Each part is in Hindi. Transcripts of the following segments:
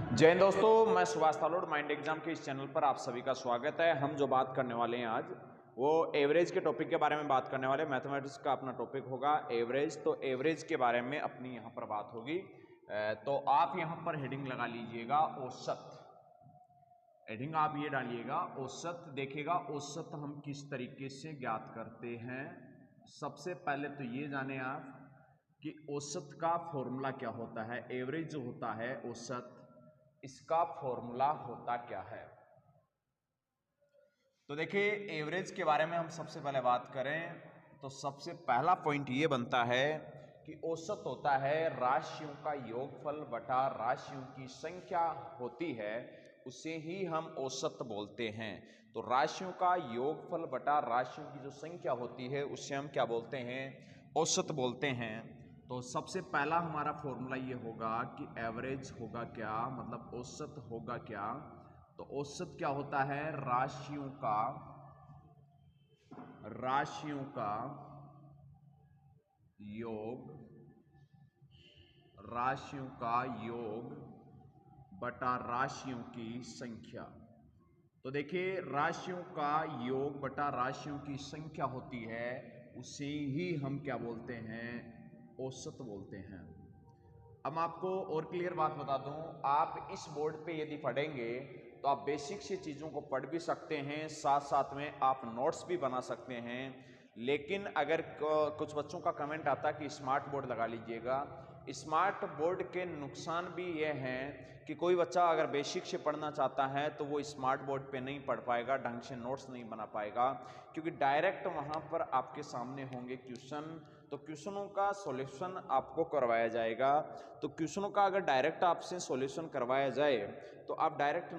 जय हिंद दोस्तों, मैं सुभाष तालोड़। माइंड एग्जाम के इस चैनल पर आप सभी का स्वागत है। हम जो बात करने वाले हैं आज वो एवरेज के टॉपिक के बारे में बात करने वाले हैं। मैथमेटिक्स का अपना टॉपिक होगा एवरेज। तो एवरेज के बारे में अपनी यहाँ पर बात होगी। तो आप यहाँ पर हेडिंग लगा लीजिएगा औसत। हेडिंग आप ये डालिएगा औसत। देखिएगा औसत हम किस तरीके से ज्ञात करते हैं। सबसे पहले तो ये जाने आप कि औसत का फॉर्मूला क्या होता है। एवरेज जो होता है औसत, इसका फॉर्मूला होता क्या है। तो देखिए एवरेज के बारे में हम सबसे पहले बात करें तो सबसे पहला पॉइंट ये बनता है कि औसत होता है राशियों का योगफल बटा राशियों की संख्या होती है, उसे ही हम औसत बोलते हैं। तो राशियों का योगफल बटा राशियों की जो संख्या होती है उसे हम क्या बोलते हैं, औसत बोलते हैं। तो सबसे पहला हमारा फॉर्मूला ये होगा कि एवरेज होगा क्या, मतलब औसत होगा क्या। तो औसत क्या होता है, राशियों का योग बटा राशियों की संख्या। तो देखिए राशियों का योग बटा राशियों की संख्या होती है, उसे ही हम क्या बोलते हैं, औसत बोलते हैं। अब आपको और क्लियर बात बता दूं, आप इस बोर्ड पे यदि पढ़ेंगे तो आप बेसिक से चीज़ों को पढ़ भी सकते हैं, साथ साथ में आप नोट्स भी बना सकते हैं। लेकिन अगर कुछ बच्चों का कमेंट आता है कि स्मार्ट बोर्ड लगा लीजिएगा, स्मार्ट बोर्ड के नुकसान भी ये हैं कि कोई बच्चा अगर बेसिक से पढ़ना चाहता है तो वो स्मार्ट बोर्ड पे नहीं पढ़ पाएगा, ढंग से नोट्स नहीं बना पाएगा, क्योंकि डायरेक्ट वहाँ पर आपके सामने होंगे क्वेश्चन। तो क्वेश्चनों का सॉल्यूशन आपको करवाया जाएगा। तो क्वेश्चनों का अगर डायरेक्ट आपसे सॉल्यूशन करवाया जाए तो आप डायरेक्ट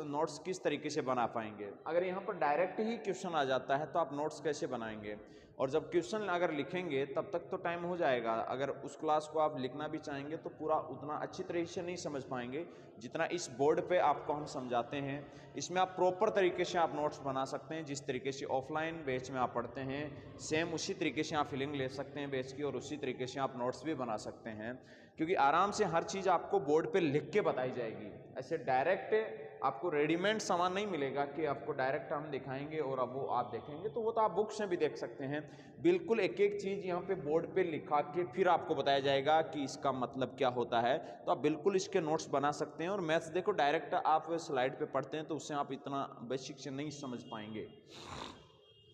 नोट्स किस तरीके से बना पाएंगे। अगर यहाँ पर डायरेक्ट ही क्वेश्चन आ जाता है तो आप नोट्स कैसे बनाएंगे। और जब क्वेश्चन अगर लिखेंगे तब तक तो टाइम हो जाएगा। अगर उस क्लास को आप लिखना भी चाहेंगे तो पूरा उतना अच्छी तरीके से नहीं समझ पाएंगे जितना इस बोर्ड पे आपको हम समझाते हैं। इसमें आप प्रॉपर तरीके से आप नोट्स बना सकते हैं। जिस तरीके से ऑफलाइन बैच में आप पढ़ते हैं सेम उसी तरीके से आप फीलिंग ले सकते हैं बैच की, और उसी तरीके से आप नोट्स भी बना सकते हैं, क्योंकि आराम से हर चीज़ आपको बोर्ड पे लिख के बताई जाएगी। ऐसे डायरेक्ट आपको रेडीमेड सामान नहीं मिलेगा कि आपको डायरेक्ट हम दिखाएंगे और अब वो आप देखेंगे। तो वो तो आप बुक्स में भी देख सकते हैं। बिल्कुल एक एक चीज़ यहाँ पे बोर्ड पे लिखा के फिर आपको बताया जाएगा कि इसका मतलब क्या होता है। तो आप बिल्कुल इसके नोट्स बना सकते हैं। और मैथ्स देखो डायरेक्ट आप स्लाइड पे पढ़ते हैं तो उससे आप इतना बेसिक से नहीं समझ पाएंगे।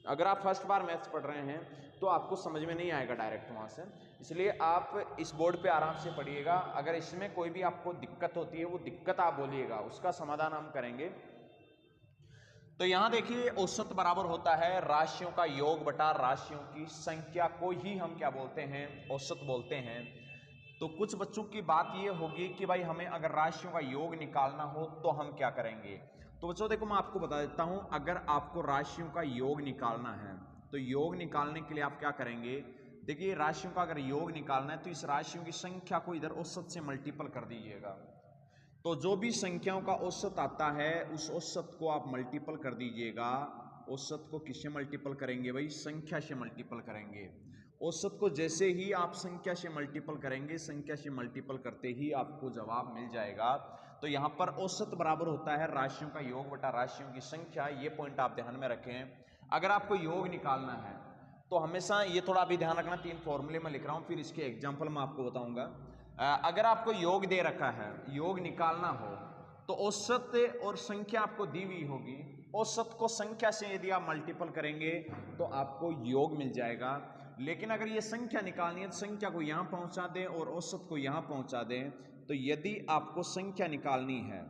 अगर आप फर्स्ट बार मैथ्स पढ़ रहे हैं तो आपको समझ में नहीं आएगा डायरेक्ट वहाँ से, इसलिए आप इस बोर्ड पे आराम से पढ़िएगा। अगर इसमें कोई भी आपको दिक्कत होती है वो दिक्कत आप बोलिएगा, उसका समाधान हम करेंगे। तो यहाँ देखिए औसत बराबर होता है राशियों का योग बटा राशियों की संख्या को ही हम क्या बोलते हैं, औसत बोलते हैं। तो कुछ बच्चों की बात ये होगी कि भाई हमें अगर राशियों का योग निकालना हो तो हम क्या करेंगे। तो बच्चों देखो मैं आपको बता देता हूं, अगर आपको राशियों का योग निकालना है तो योग निकालने के लिए आप क्या करेंगे। देखिए राशियों का अगर योग निकालना है तो इस राशियों की संख्या को इधर औसत से मल्टीपल कर दीजिएगा। तो जो भी संख्याओं का औसत आता है उस औसत को आप मल्टीपल कर दीजिएगा। औसत को किससे मल्टीपल करेंगे भाई, संख्या से मल्टीपल करेंगे। औसत को जैसे ही आप संख्या से मल्टीपल करेंगे, संख्या से मल्टीपल करते ही आपको जवाब मिल जाएगा। तो यहाँ पर औसत बराबर होता है राशियों का योग बटा राशियों की संख्या। ये पॉइंट आप ध्यान में रखें। अगर आपको योग निकालना है तो हमेशा ये थोड़ा भी ध्यान रखना, 3 फॉर्मूले मैं लिख रहा हूँ, फिर इसके एग्जाम्पल मैं आपको बताऊंगा। अगर आपको योग दे रखा है, योग निकालना हो तो औसत और संख्या आपको दी हुई होगी। औसत को संख्या से यदि आप मल्टीपल करेंगे तो आपको योग मिल जाएगा। लेकिन अगर ये संख्या निकालनी है तो संख्या को यहाँ पहुँचा दें और औसत को यहाँ पहुँचा दें। तो यदि आपको संख्या निकालनी है,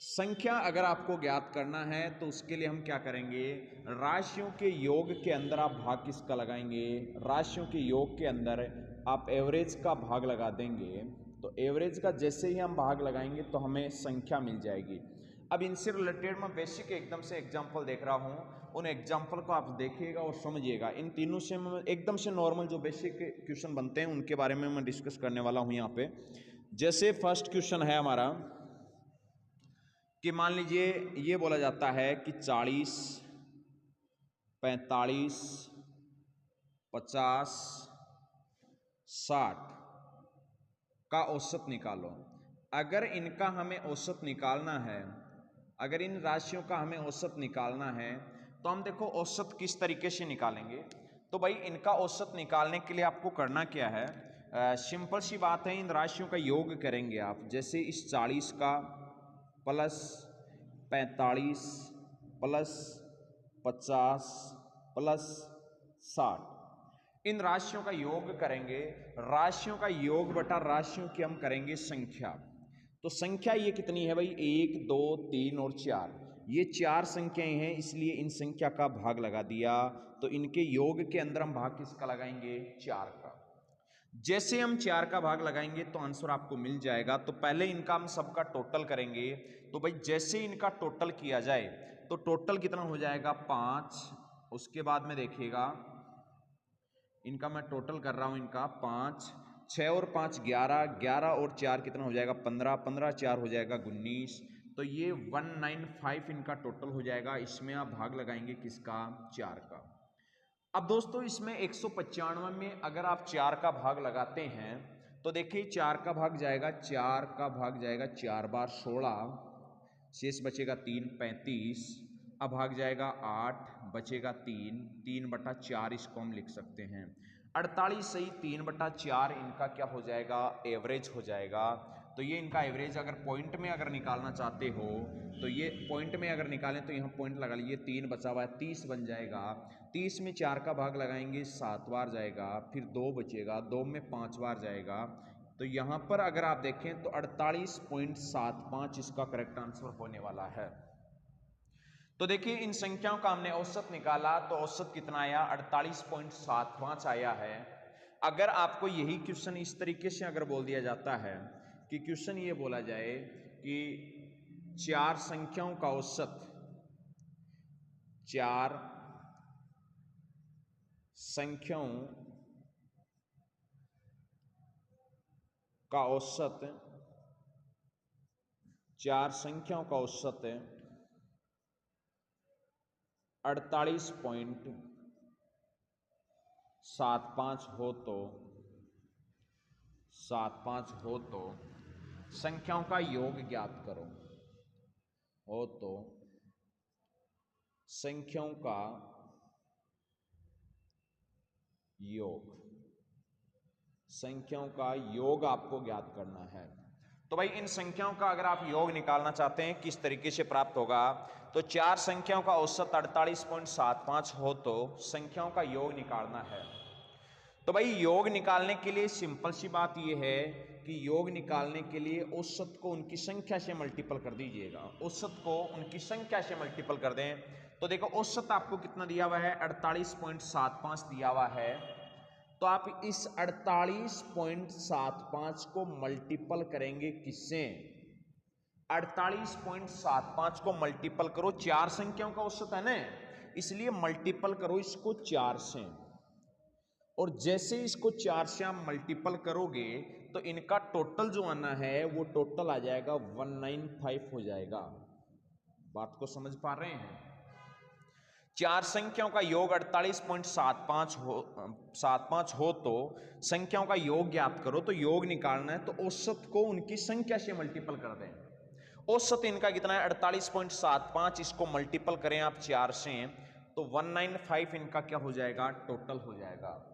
संख्या अगर आपको ज्ञात करना है तो उसके लिए हम क्या करेंगे, राशियों के योग के अंदर आप भाग किसका लगाएंगे, राशियों के योग के अंदर आप एवरेज का भाग लगा देंगे। तो एवरेज का जैसे ही हम भाग लगाएंगे तो हमें संख्या मिल जाएगी। अब इनसे रिलेटेड मैं बेसिक एकदम से एग्जांपल देख रहा हूं, उन एग्जांपल को आप देखिएगा और समझिएगा। इन तीनों से मैं एकदम से नॉर्मल जो बेसिक क्वेश्चन बनते हैं उनके बारे में मैं डिस्कस करने वाला हूं यहाँ पे। जैसे फर्स्ट क्वेश्चन है हमारा कि मान लीजिए ये बोला जाता है कि 40, 45, 50, 60 का औसत निकालो। अगर इनका हमें औसत निकालना है, अगर इन राशियों का हमें औसत निकालना है तो हम देखो औसत किस तरीके से निकालेंगे। तो भाई इनका औसत निकालने के लिए आपको करना क्या है, सिंपल सी बात है, इन राशियों का योग करेंगे आप। जैसे इस 40 का प्लस 45 प्लस 50 प्लस 60, इन राशियों का योग करेंगे। राशियों का योग बटा राशियों की हम करेंगे संख्या। तो संख्या ये कितनी है भाई, 1 2 3 और 4, ये 4 संख्याएं हैं, इसलिए इन संख्या का भाग लगा दिया। तो इनके योग के अंदर हम भाग किसका लगाएंगे, 4 का। जैसे हम 4 का भाग लगाएंगे तो आंसर आपको मिल जाएगा। तो पहले इनका हम सबका टोटल करेंगे। तो भाई जैसे इनका टोटल किया जाए तो टोटल कितना हो जाएगा, 5। उसके बाद में देखिएगा इनका मैं टोटल कर रहा हूं, इनका 5, 6 और 5 11, 11 और 4 कितना हो जाएगा, 15, 15 4 हो जाएगा 19। तो ये 195 इनका टोटल हो जाएगा। इसमें आप भाग लगाएंगे किसका, 4 का। अब दोस्तों इसमें 195 में अगर आप 4 का भाग लगाते हैं तो देखिए 4 का भाग जाएगा, 4 का भाग जाएगा 4 बार 16, शेष बचेगा 3 35, अब भाग जाएगा 8, बचेगा 3, 3 बटा 4 इसको हम लिख सकते हैं 48 सही 3 बटा 4 इनका क्या हो जाएगा, एवरेज हो जाएगा। तो ये इनका एवरेज अगर पॉइंट में अगर निकालना चाहते हो तो ये पॉइंट में अगर निकालें तो यहाँ पॉइंट लगा लीजिए, 3 बचा हुआ है 30 बन जाएगा। 30 में 4 का भाग लगाएंगे 7 बार जाएगा, फिर 2 बचेगा, 2 में 5 बार जाएगा। तो यहाँ पर अगर आप देखें तो 48.75 इसका करेक्ट आंसर होने वाला है। तो देखिए इन संख्याओं का हमने औसत निकाला तो औसत कितना आया, 48.75 आया है। अगर आपको यही क्वेश्चन इस तरीके से अगर बोल दिया जाता है कि क्वेश्चन ये बोला जाए कि 4 संख्याओं का औसत, 4 संख्याओं का औसत, 4 संख्याओं का औसत 48.75 हो तो 75 हो तो संख्याओं का योग ज्ञात करो। हो तो संख्याओं का योग, संख्याओं का योग आपको ज्ञात करना है। तो भाई इन संख्याओं का अगर आप योग निकालना चाहते हैं किस तरीके से प्राप्त होगा, तो 4 संख्याओं का औसत 48.75 हो तो संख्याओं का योग निकालना है। तो भाई योग निकालने के लिए सिंपल सी बात यह है कि योग निकालने के लिए औसत को उनकी संख्या से मल्टीपल कर दीजिएगा। औसत को उनकी संख्या से मल्टीपल कर दें तो देखो औसत आपको कितना दिया हुआ है, 48.75 दिया हुआ है। तो आप इस 48.75 को मल्टीपल करेंगे किससे, 48.75 को मल्टीपल करो, 4 संख्याओं का औसत है ना, इसलिए मल्टीपल करो इसको 4 से। और जैसे इसको 4 से आप मल्टीपल करोगे तो इनका टोटल जो आना है वो टोटल आ जाएगा 195 हो जाएगा। बात को समझ पा रहे हैं। 4 संख्याओं का योग 48.75 हो तो संख्याओं का योग ज्ञात करो। तो योग निकालना है तो औसत को उनकी संख्या से मल्टीपल कर दें। औसत इनका कितना है, 48.75, इसको मल्टीपल करें आप 4 से तो 195 इनका क्या हो जाएगा, टोटल हो जाएगा।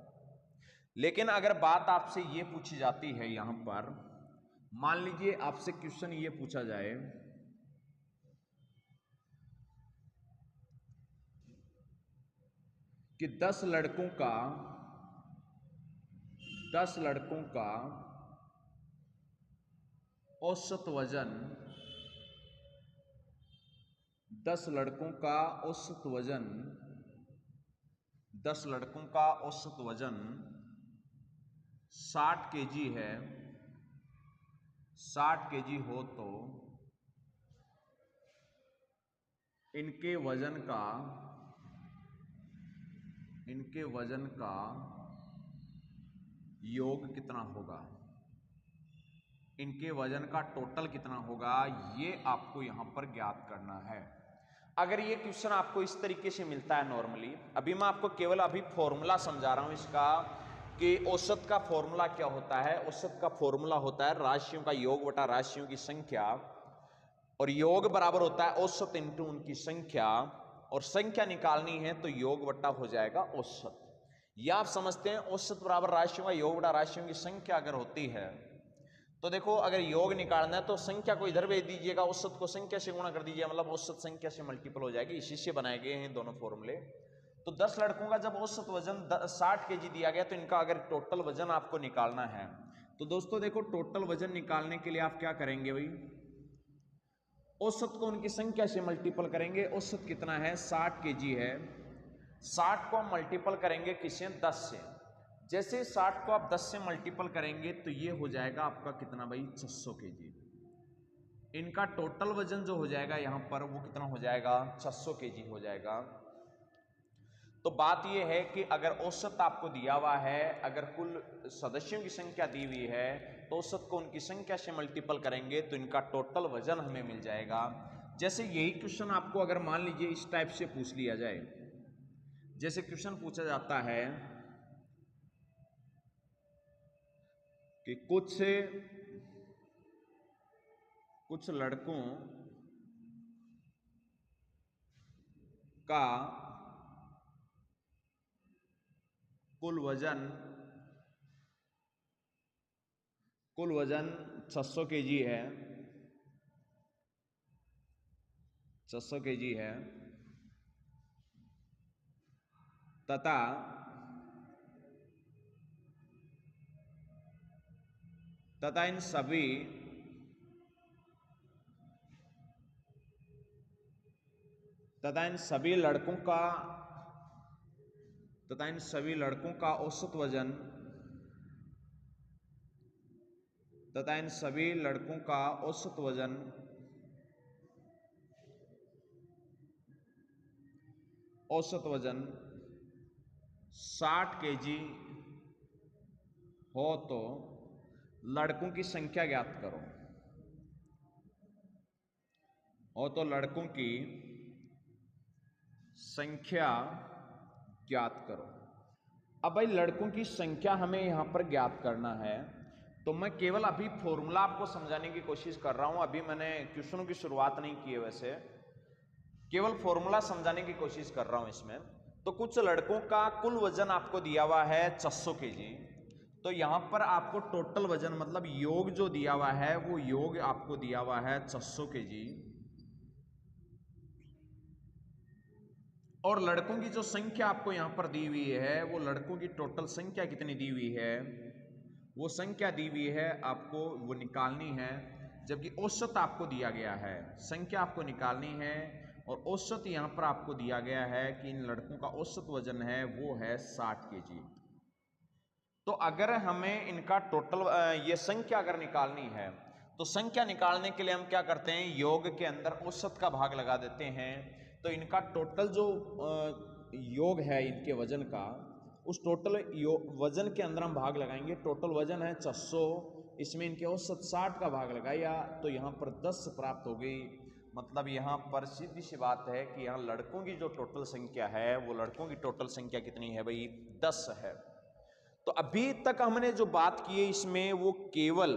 लेकिन अगर बात आपसे ये पूछी जाती है, यहां पर मान लीजिए आपसे क्वेश्चन ये पूछा जाए कि 10 लड़कों का औसत वजन, 10 लड़कों का औसत वजन 60 केजी है, 60 केजी हो तो इनके वजन का योग कितना होगा, इनके वजन का टोटल कितना होगा, ये आपको यहां पर ज्ञात करना है। अगर ये क्वेश्चन आपको इस तरीके से मिलता है नॉर्मली, अभी मैं आपको केवल अभी फॉर्मूला समझा रहा हूं इसका कि औसत का फॉर्मूला क्या होता है। औसत का फॉर्मूला होता है राशियों का योग बटा राशियों की संख्या, और योग बराबर होता है औसत इंटू उनकी संख्या, और संख्या निकालनी है तो योग बटा हो जाएगा औसत। या आप समझते हैं औसत बराबर राशियों का योग बटा राशियों की संख्या अगर होती है तो देखो, अगर योग निकालना है तो संख्या को इधर भेज दीजिएगा, औसत को संख्या से गुणा कर दीजिए, मतलब औसत संख्या से मल्टीपल हो जाएगी। इसी से बनाए गए हैं दोनों फॉर्मूले। तो 10 लड़कों का जब औसत वजन 60 केजी दिया गया तो इनका अगर टोटल वजन आपको निकालना है तो दोस्तों देखो, टोटल वजन निकालने के लिए आप क्या करेंगे भाई, औसत को उनकी संख्या से मल्टीपल करेंगे। औसत कितना है, 60 केजी है। 60 को हम मल्टीपल करेंगे किससे, 10 से। जैसे 60 को आप 10 से मल्टीपल करेंगे तो ये हो जाएगा आपका कितना भाई, 600 केजी। इनका टोटल वजन जो हो जाएगा यहां पर वो कितना हो जाएगा, 600 केजी हो जाएगा। तो बात यह है कि अगर औसत आपको दिया हुआ है, अगर कुल सदस्यों की संख्या दी हुई है तो औसत को उनकी संख्या से मल्टीपल करेंगे तो इनका टोटल वजन हमें मिल जाएगा। जैसे यही क्वेश्चन आपको अगर मान लीजिए इस टाइप से पूछ लिया जाए, जैसे क्वेश्चन पूछा जाता है कि कुछ लड़कों का कुल वजन 600 केजी है, 600 केजी है, तथा इन सभी लड़कों का औसत वजन औसत वजन 60 केजी हो तो लड़कों की संख्या ज्ञात करो। लड़कों की संख्या ज्ञात करो। अब भाई लड़कों की संख्या हमें यहां पर ज्ञात करना है, तो मैं केवल अभी फॉर्मूला आपको समझाने की कोशिश कर रहा हूं। अभी मैंने क्वेश्चनों की शुरुआत नहीं की है, वैसे केवल फॉर्मूला समझाने की कोशिश कर रहा हूं इसमें। तो कुछ लड़कों का कुल वजन आपको दिया हुआ है 600 केजी, तो यहां पर आपको टोटल वजन मतलब योग जो दिया हुआ है वो योग आपको दिया हुआ है 600 केजी, और लड़कों की जो संख्या आपको यहां पर दी हुई है वो लड़कों की टोटल संख्या कितनी दी हुई है, वो संख्या दी हुई है आपको, वो निकालनी है। जबकि औसत आपको दिया गया है, संख्या आपको निकालनी है, और औसत यहां पर आपको दिया गया है कि इन लड़कों का औसत वजन है वो है 60 केजी। तो अगर हमें इनका टोटल ये संख्या अगर निकालनी है तो संख्या निकालने के लिए हम क्या करते हैं, योग के अंदर औसत का भाग लगा देते हैं। तो इनका टोटल जो योग है इनके वजन का, उस टोटल वजन के अंदर हम भाग लगाएंगे। टोटल वजन है 600, इसमें इनके औसत 60 का भाग लगाया तो यहाँ पर 10 प्राप्त हो गई। मतलब यहाँ पर सीधी सी बात है कि यहाँ लड़कों की जो टोटल संख्या है वो लड़कों की टोटल संख्या कितनी है भाई, 10 है। तो अभी तक हमने जो बात की है इसमें वो केवल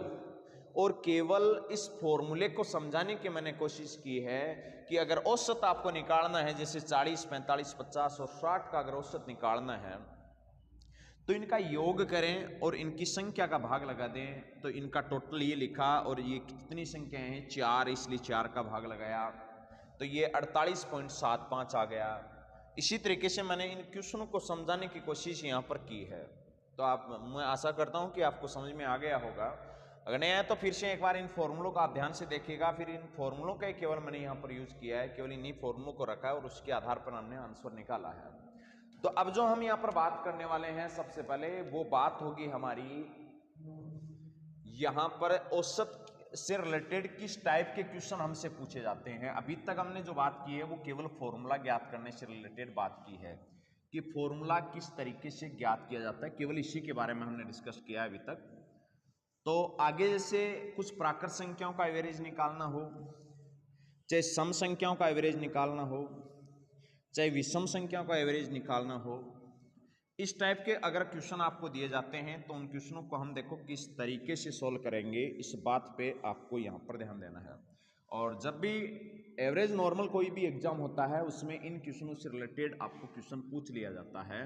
और केवल इस फॉर्मूले को समझाने की मैंने कोशिश की है कि अगर औसत आपको निकालना है, जैसे 40, 45, 50 और 60 का अगर औसत निकालना है तो इनका योग करें और इनकी संख्या का भाग लगा दें। तो इनका टोटल ये लिखा, और ये कितनी संख्या है 4, इसलिए 4 का भाग लगाया तो ये 48.75 आ गया। इसी तरीके से मैंने इन क्वेश्चनों को समझाने की कोशिश यहाँ पर की है। तो मैं आशा करता हूँ कि आपको समझ में आ गया होगा। अगर नहीं आया तो फिर से एक बार इन फॉर्मूलों का आप ध्यान से देखिएगा। फिर इन फॉर्मूलों का केवल मैंने यहाँ पर यूज किया है, केवल इन्हीं फॉर्मूलों को रखा है और उसके आधार पर हमने आंसर निकाला है। तो अब जो हम यहाँ पर बात करने वाले हैं, सबसे पहले वो बात होगी हमारी यहाँ पर औसत से रिलेटेड किस टाइप के क्वेश्चन हमसे पूछे जाते हैं। अभी तक हमने जो बात की है वो केवल फॉर्मूला ज्ञात करने से रिलेटेड बात की है कि फॉर्मूला किस तरीके से ज्ञात किया जाता है, केवल इसी के बारे में हमने डिस्कस किया है अभी तक। तो आगे जैसे कुछ प्राकृत संख्याओं का एवरेज निकालना हो, चाहे सम संख्याओं का एवरेज निकालना हो, चाहे विषम संख्याओं का एवरेज निकालना हो, इस टाइप के अगर क्वेश्चन आपको दिए जाते हैं तो उन क्वेश्चनों को हम देखो किस तरीके से सॉल्व करेंगे, इस बात पे आपको यहाँ पर ध्यान देना है। और जब भी एवरेज नॉर्मल कोई भी एग्जाम होता है उसमें इन क्वेश्चनों से रिलेटेड आपको क्वेश्चन पूछ लिया जाता है।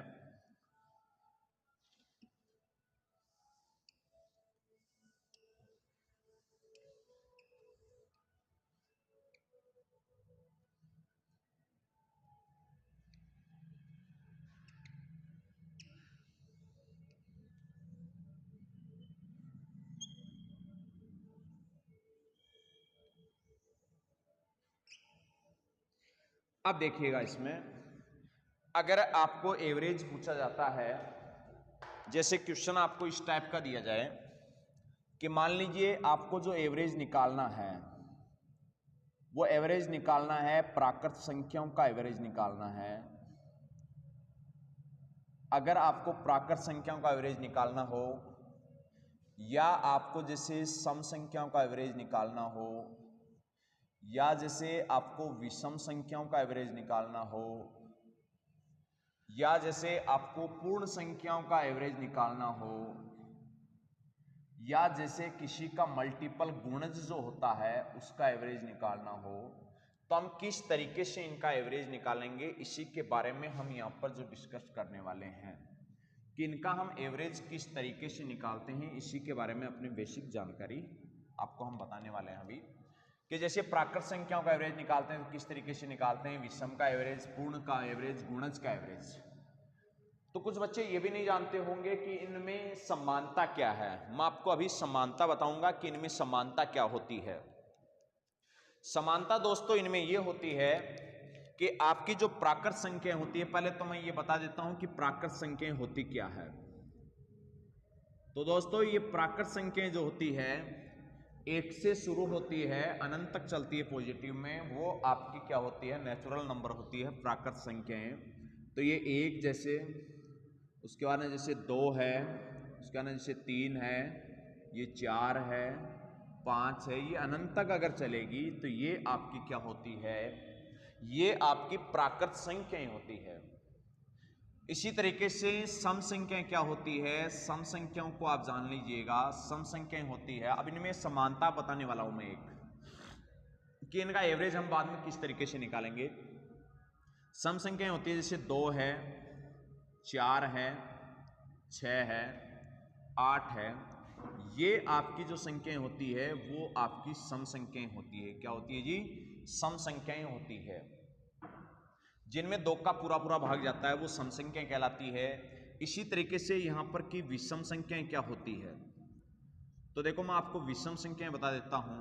अब देखिएगा, इसमें अगर आपको एवरेज पूछा जाता है, जैसे क्वेश्चन आपको इस टाइप का दिया जाए कि मान लीजिए आपको जो एवरेज निकालना है वो एवरेज निकालना है, प्राकृत संख्याओं का एवरेज निकालना है। अगर आपको प्राकृत संख्याओं का एवरेज निकालना हो या आपको जैसे सम संख्याओं का एवरेज निकालना हो या जैसे आपको विषम संख्याओं का एवरेज निकालना हो या जैसे आपको पूर्ण संख्याओं का एवरेज निकालना हो या जैसे किसी का मल्टीपल गुणज जो होता है उसका एवरेज निकालना हो, तो हम किस तरीके से इनका एवरेज निकालेंगे इसी के बारे में हम यहाँ पर जो डिस्कस करने वाले हैं कि इनका हम एवरेज किस तरीके से निकालते हैं, इसी के बारे में अपनी बेसिक जानकारी आपको हम बताने वाले हैं अभी। कि जैसे प्राकृत संख्याओं का एवरेज निकालते हैं तो किस तरीके से निकालते हैं, विषम का एवरेज, पूर्ण का एवरेज, गुणज का एवरेज। तो कुछ बच्चे ये भी नहीं जानते होंगे कि इनमें समानता क्या है। मैं आपको अभी समानता बताऊंगा कि इनमें समानता क्या होती है। समानता दोस्तों इनमें ये होती है कि आपकी जो प्राकृत संख्याएं होती है, पहले तो मैं ये बता देता हूं कि प्राकृत संख्याएं होती क्या है। तो दोस्तों ये प्राकृत संख्याएं जो होती है एक से शुरू होती है, अनंत तक चलती है पॉजिटिव में, वो आपकी क्या होती है, नेचुरल नंबर होती है प्राकृत संख्याएं। तो ये एक, जैसे उसके बाद में जैसे 2 है, उसके बाद में जैसे 3 है, ये 4 है, 5 है, ये अनंत तक अगर चलेगी तो ये आपकी क्या होती है, ये आपकी प्राकृत संख्याएं होती है। इसी तरीके से सम संख्याएं क्या होती है, सम संख्याओं को आप जान लीजिएगा, सम संख्याएं होती है। अब इनमें समानता बताने वाला हूं मैं एक, कि इनका एवरेज हम बाद में किस तरीके से निकालेंगे। सम संख्याएं होती है जैसे 2 है, 4 है, 6 है, 8 है, ये आपकी जो संख्याएं होती है वो आपकी सम संख्याएं होती है। क्या होती है जी, सम संख्याएं होती है। जिनमें 2 का पूरा पूरा भाग जाता है वो सम संख्याएं कहलाती है। इसी तरीके से यहां पर की विषम संख्याएं क्या होती है, तो देखो मैं आपको विषम संख्याएं बता देता हूं।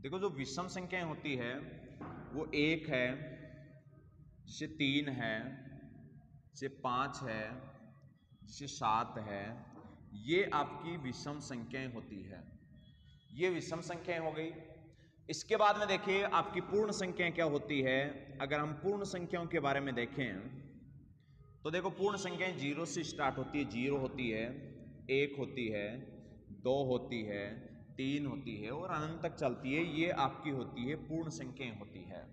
देखो जो विषम संख्याएं होती है वो 1 है, जैसे 3 है, जैसे 5 है, जैसे 7 है, ये आपकी विषम संख्याएं होती है। ये विषम संख्याएं हो गई। इसके बाद में देखिए आपकी पूर्ण संख्याएं क्या होती है। अगर हम पूर्ण संख्याओं के बारे में देखें तो देखो पूर्ण संख्याएं 0 से स्टार्ट होती है, 0 होती है, 1 होती है, 2 होती है, 3 होती है और अनंत तक चलती है। ये आपकी होती है पूर्ण संख्याएं होती है।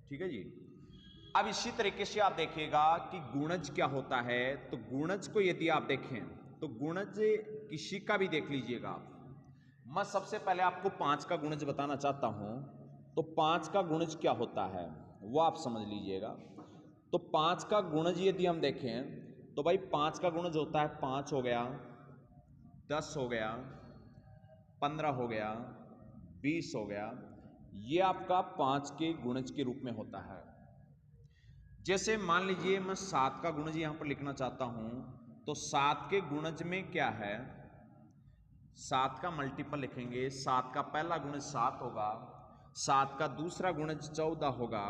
ठीक है जी। अब इसी तरीके से आप देखिएगा कि गुणज क्या होता है। तो गुणज को यदि आप देखें तो गुणज किसी का भी देख लीजिएगा आप। मैं सबसे पहले आपको 5 का गुणज बताना चाहता हूं। तो 5 का गुणज क्या होता है वो आप समझ लीजिएगा। तो 5 का गुणज यदि हम देखें तो भाई 5 का गुणज होता है 5 हो गया, 10 हो गया, 15 हो गया, 20 हो गया। ये आपका 5 के गुणज के रूप में होता है। जैसे मान लीजिए मैं 7 का गुणज यहां पर लिखना चाहता हूं, तो 7 के गुणज में क्या है, 7 का मल्टीपल लिखेंगे। 7 का पहला गुणज 7 होगा, 7 का दूसरा गुणज 14 होगा,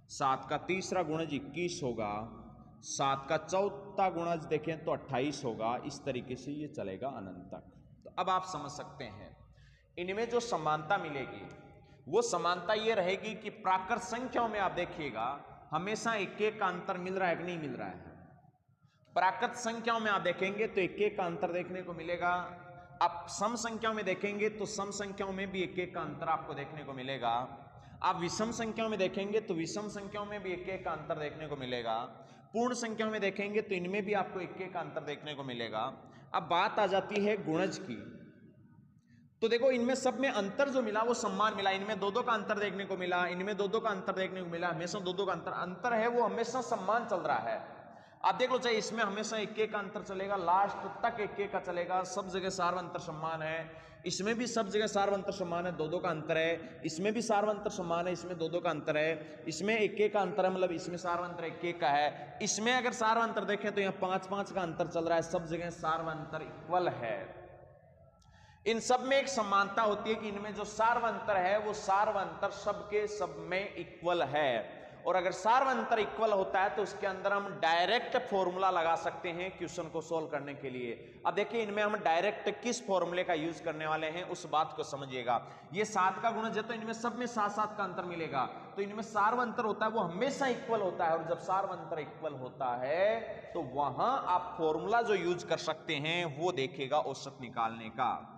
7 का तीसरा गुणज 21 होगा, 7 का चौथा गुणज देखें तो 28 होगा। इस तरीके से ये चलेगा अनंत तक। तो अब आप समझ सकते हैं इनमें जो समानता मिलेगी वो समानता ये रहेगी कि प्राकृत संख्याओं में आप देखिएगा हमेशा एक एक का अंतर मिल रहा है कि नहीं मिल रहा है। प्राकृत संख्याओं में आप देखेंगे तो एक एक का अंतर देखने को मिलेगा। आप सम संख्याओं में देखेंगे तो सम संख्याओं में भी एक एक का अंतर आपको देखने को मिलेगा। आप विषम संख्याओं में देखेंगे तो विषम संख्याओं में भी एक एक का अंतर देखने को मिलेगा। पूर्ण संख्याओं में देखेंगे तो इनमें भी आपको एक का अंतर देखने को मिलेगा। अब बात आ जाती है गुणज की, तो देखो इनमें सब में अंतर जो मिला वो समान मिला। इनमें दो का अंतर देखने को मिला, इनमें दो का अंतर देखने को मिला, हमेशा दो का अंतर है वो हमेशा समान चल रहा है। आप देख लो, चाहे इसमें हमेशा एक का अंतर चलेगा, लास्ट तक एक का चलेगा, सब जगह सार्वंतर समान है। इसमें भी सब जगह सार्वंतर समान है, दो का अंतर है। इसमें भी सार्वंतर समान है, इसमें दो का अंतर है। इसमें एक का अंतर है, मतलब इसमें सार्वंतर एक का है। इसमें अगर सार्वंतर देखें तो यहाँ 5 का अंतर चल रहा है, सब जगह सार्वंतर इक्वल है। इन सब में एक समानता होती है कि इनमें जो सार्वंतर है वो सार्वंतर सबके सब में इक्वल है। और अगर सार्वंतर इक्वल होता है तो उसके अंदर हम डायरेक्ट फॉर्मूला लगा सकते हैं क्वेश्चन को सोल्व करने के लिए। अब देखिए इनमें हम डायरेक्ट किस फॉर्मूले का यूज करने वाले हैं उस बात को समझिएगा। ये 7 का गुणज है तो इनमें सब में 7 का अंतर मिलेगा, तो इनमें सार्वंतर होता है वो हमेशा इक्वल होता है। और जब सार्वंतर इक्वल होता है तो वहां आप फॉर्मूला जो यूज कर सकते हैं वो देखेगा औसत निकालने का।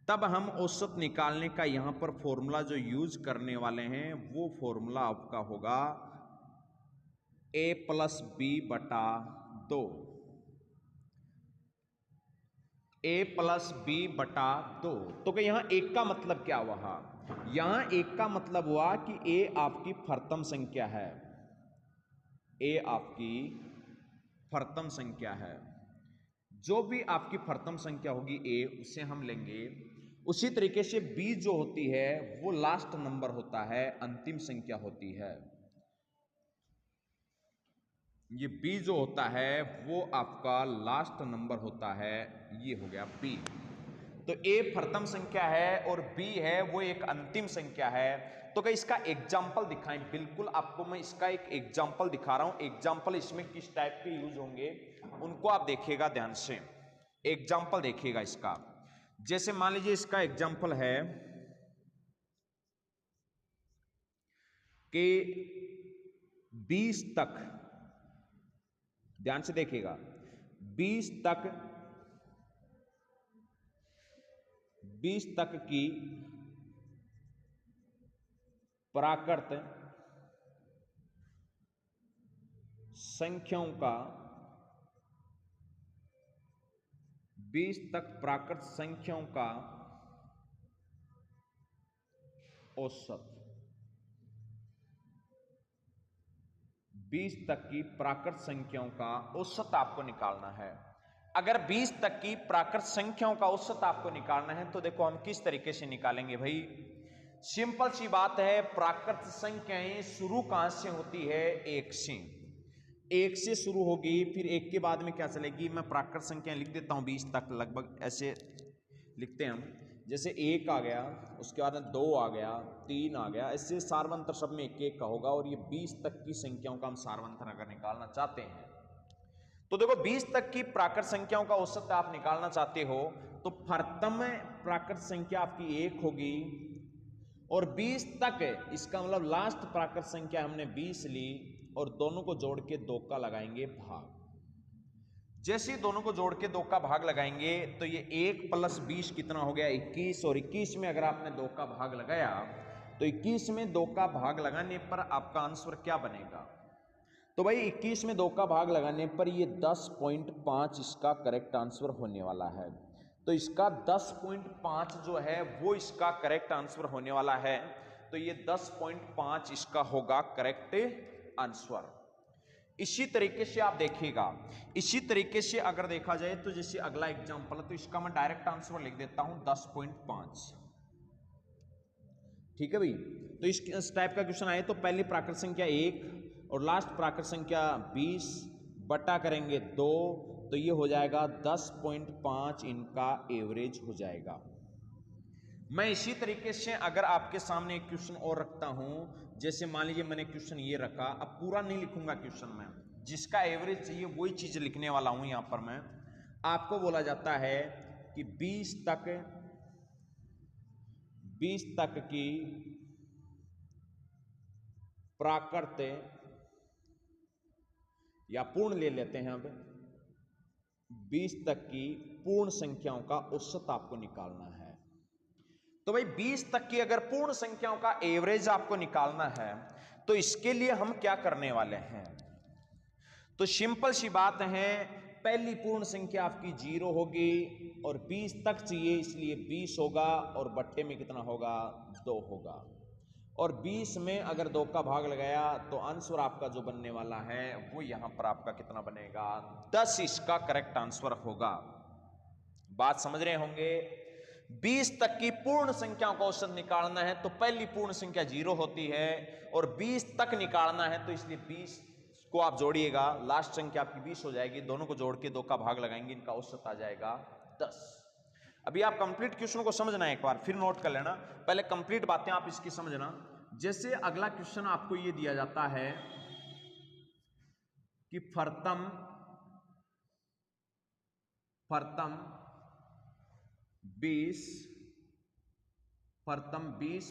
तब हम औसत निकालने का यहां पर फॉर्मूला जो यूज करने वाले हैं वो फॉर्मूला आपका होगा a+b/2। a+b/2। तो कि यहां एक का मतलब क्या हुआ? यहां एक का मतलब हुआ कि a आपकी फर्तम संख्या है, a आपकी फर्तम संख्या है। जो भी आपकी फर्तम संख्या होगी a उसे हम लेंगे। उसी तरीके से b जो होती है वो लास्ट नंबर होता है, अंतिम संख्या होती है। ये b जो होता है वो आपका लास्ट नंबर होता है, ये हो गया b। तो a प्रथम संख्या है और b है वो एक अंतिम संख्या है। तो क्या इसका एग्जाम्पल दिखाएं? बिल्कुल आपको मैं इसका एक एग्जाम्पल दिखा रहा हूं। एग्जाम्पल इसमें किस टाइप के यूज होंगे उनको आप देखिएगा ध्यान से। एग्जाम्पल देखिएगा इसका। जैसे मान लीजिए इसका एग्जाम्पल है कि 20 तक, ध्यान से देखिएगा, 20 तक की प्राकृत संख्याओं का, 20 तक प्राकृत संख्याओं का औसत, 20 तक की प्राकृत संख्याओं का औसत आपको निकालना है। अगर 20 तक की प्राकृत संख्याओं का औसत आपको निकालना है तो देखो हम किस तरीके से निकालेंगे भाई। सिंपल सी बात है, प्राकृत संख्याएं शुरू कहां से होती है? 1 से। 1 से शुरू होगी, फिर 1 के बाद में क्या चलेगी? मैं प्राकृत संख्याएं लिख देता हूं 20 तक, लगभग ऐसे लिखते हैं हम। जैसे 1 आ गया, उसके बाद में 2 आ गया, 3 आ गया, ऐसे सार्वंतर सब में 1 का होगा। और ये 20 तक की संख्याओं का हम सार्वंतर अगर निकालना चाहते हैं तो देखो 20 तक की प्राकृत संख्याओं का औसत आप निकालना चाहते हो तो प्रथम प्राकृत संख्या आपकी 1 होगी और 20 तक, इसका मतलब लास्ट प्राकृत संख्या हमने 20 ली और दोनों को जोड़ के 2 का लगाएंगे भाग। जैसे दोनों को जोड़ के 2 का भाग लगाएंगे तो ये 1 + 20 कितना हो गया? 21। और 21 में अगर आपने 2 का भाग लगाया तो 21 में 2 का भाग लगाने पर आपका आंसर क्या बनेगा? तो भाई 21 में 2 का भाग लगाने पर ये 10.5 इसका करेक्ट आंसर होने वाला है। तो इसका 10.5 जो है वो इसका करेक्ट आंसर होने वाला है। तो ये 10.5 इसका होगा करेक्ट आंसर। इसी तरीके से आप देखिएगा, इसी तरीके से अगर देखा जाए तो जैसे अगला एग्जांपल है तो इसका मैं डायरेक्ट आंसर लिख देता हूं 10.5। ठीक है भाई। तो इस टाइप का क्वेश्चन आए तो पहली प्राकृत संख्या 1 और लास्ट प्राकृत संख्या 20 बटा करेंगे 2 तो ये हो जाएगा 10.5 इनका एवरेज हो जाएगा। मैं इसी तरीके से अगर आपके सामने एक क्वेश्चन और रखता हूं, जैसे मान लीजिए मैंने क्वेश्चन ये रखा, अब पूरा नहीं लिखूंगा क्वेश्चन में, जिसका एवरेज चाहिए वही चीज लिखने वाला हूं। यहां पर मैं आपको बोला जाता है कि 20 तक की प्राकृत या पूर्ण ले लेते हैं, अब 20 तक की पूर्ण संख्याओं का औसत आपको निकालना है। तो भाई 20 तक की अगर पूर्ण संख्याओं का एवरेज आपको निकालना है तो इसके लिए हम क्या करने वाले हैं? तो सिंपल सी बात है, पहली पूर्ण संख्या आपकी 0 होगी और 20 तक चाहिए इसलिए 20 होगा और बट्टे में कितना होगा 2 होगा। और 20 में अगर 2 का भाग लगाया तो आंसर आपका जो बनने वाला है वो यहां पर आपका कितना बनेगा 10 इसका करेक्ट आंसर होगा। बात समझ रहे होंगे। 20 तक की पूर्ण संख्याओं का औसत निकालना है तो पहली पूर्ण संख्या 0 होती है और 20 तक निकालना है तो इसलिए 20 को आप जोड़िएगा, लास्ट संख्या आपकी 20 हो जाएगी, दोनों को जोड़ के 2 का भाग लगाएंगे, इनका औसत आ जाएगा 10। अभी आप कंप्लीट क्वेश्चन को समझना है, एक बार फिर नोट कर लेना, पहले कंप्लीट बातें आप इसकी समझना। जैसे अगला क्वेश्चन आपको यह दिया जाता है कि फर्तम 20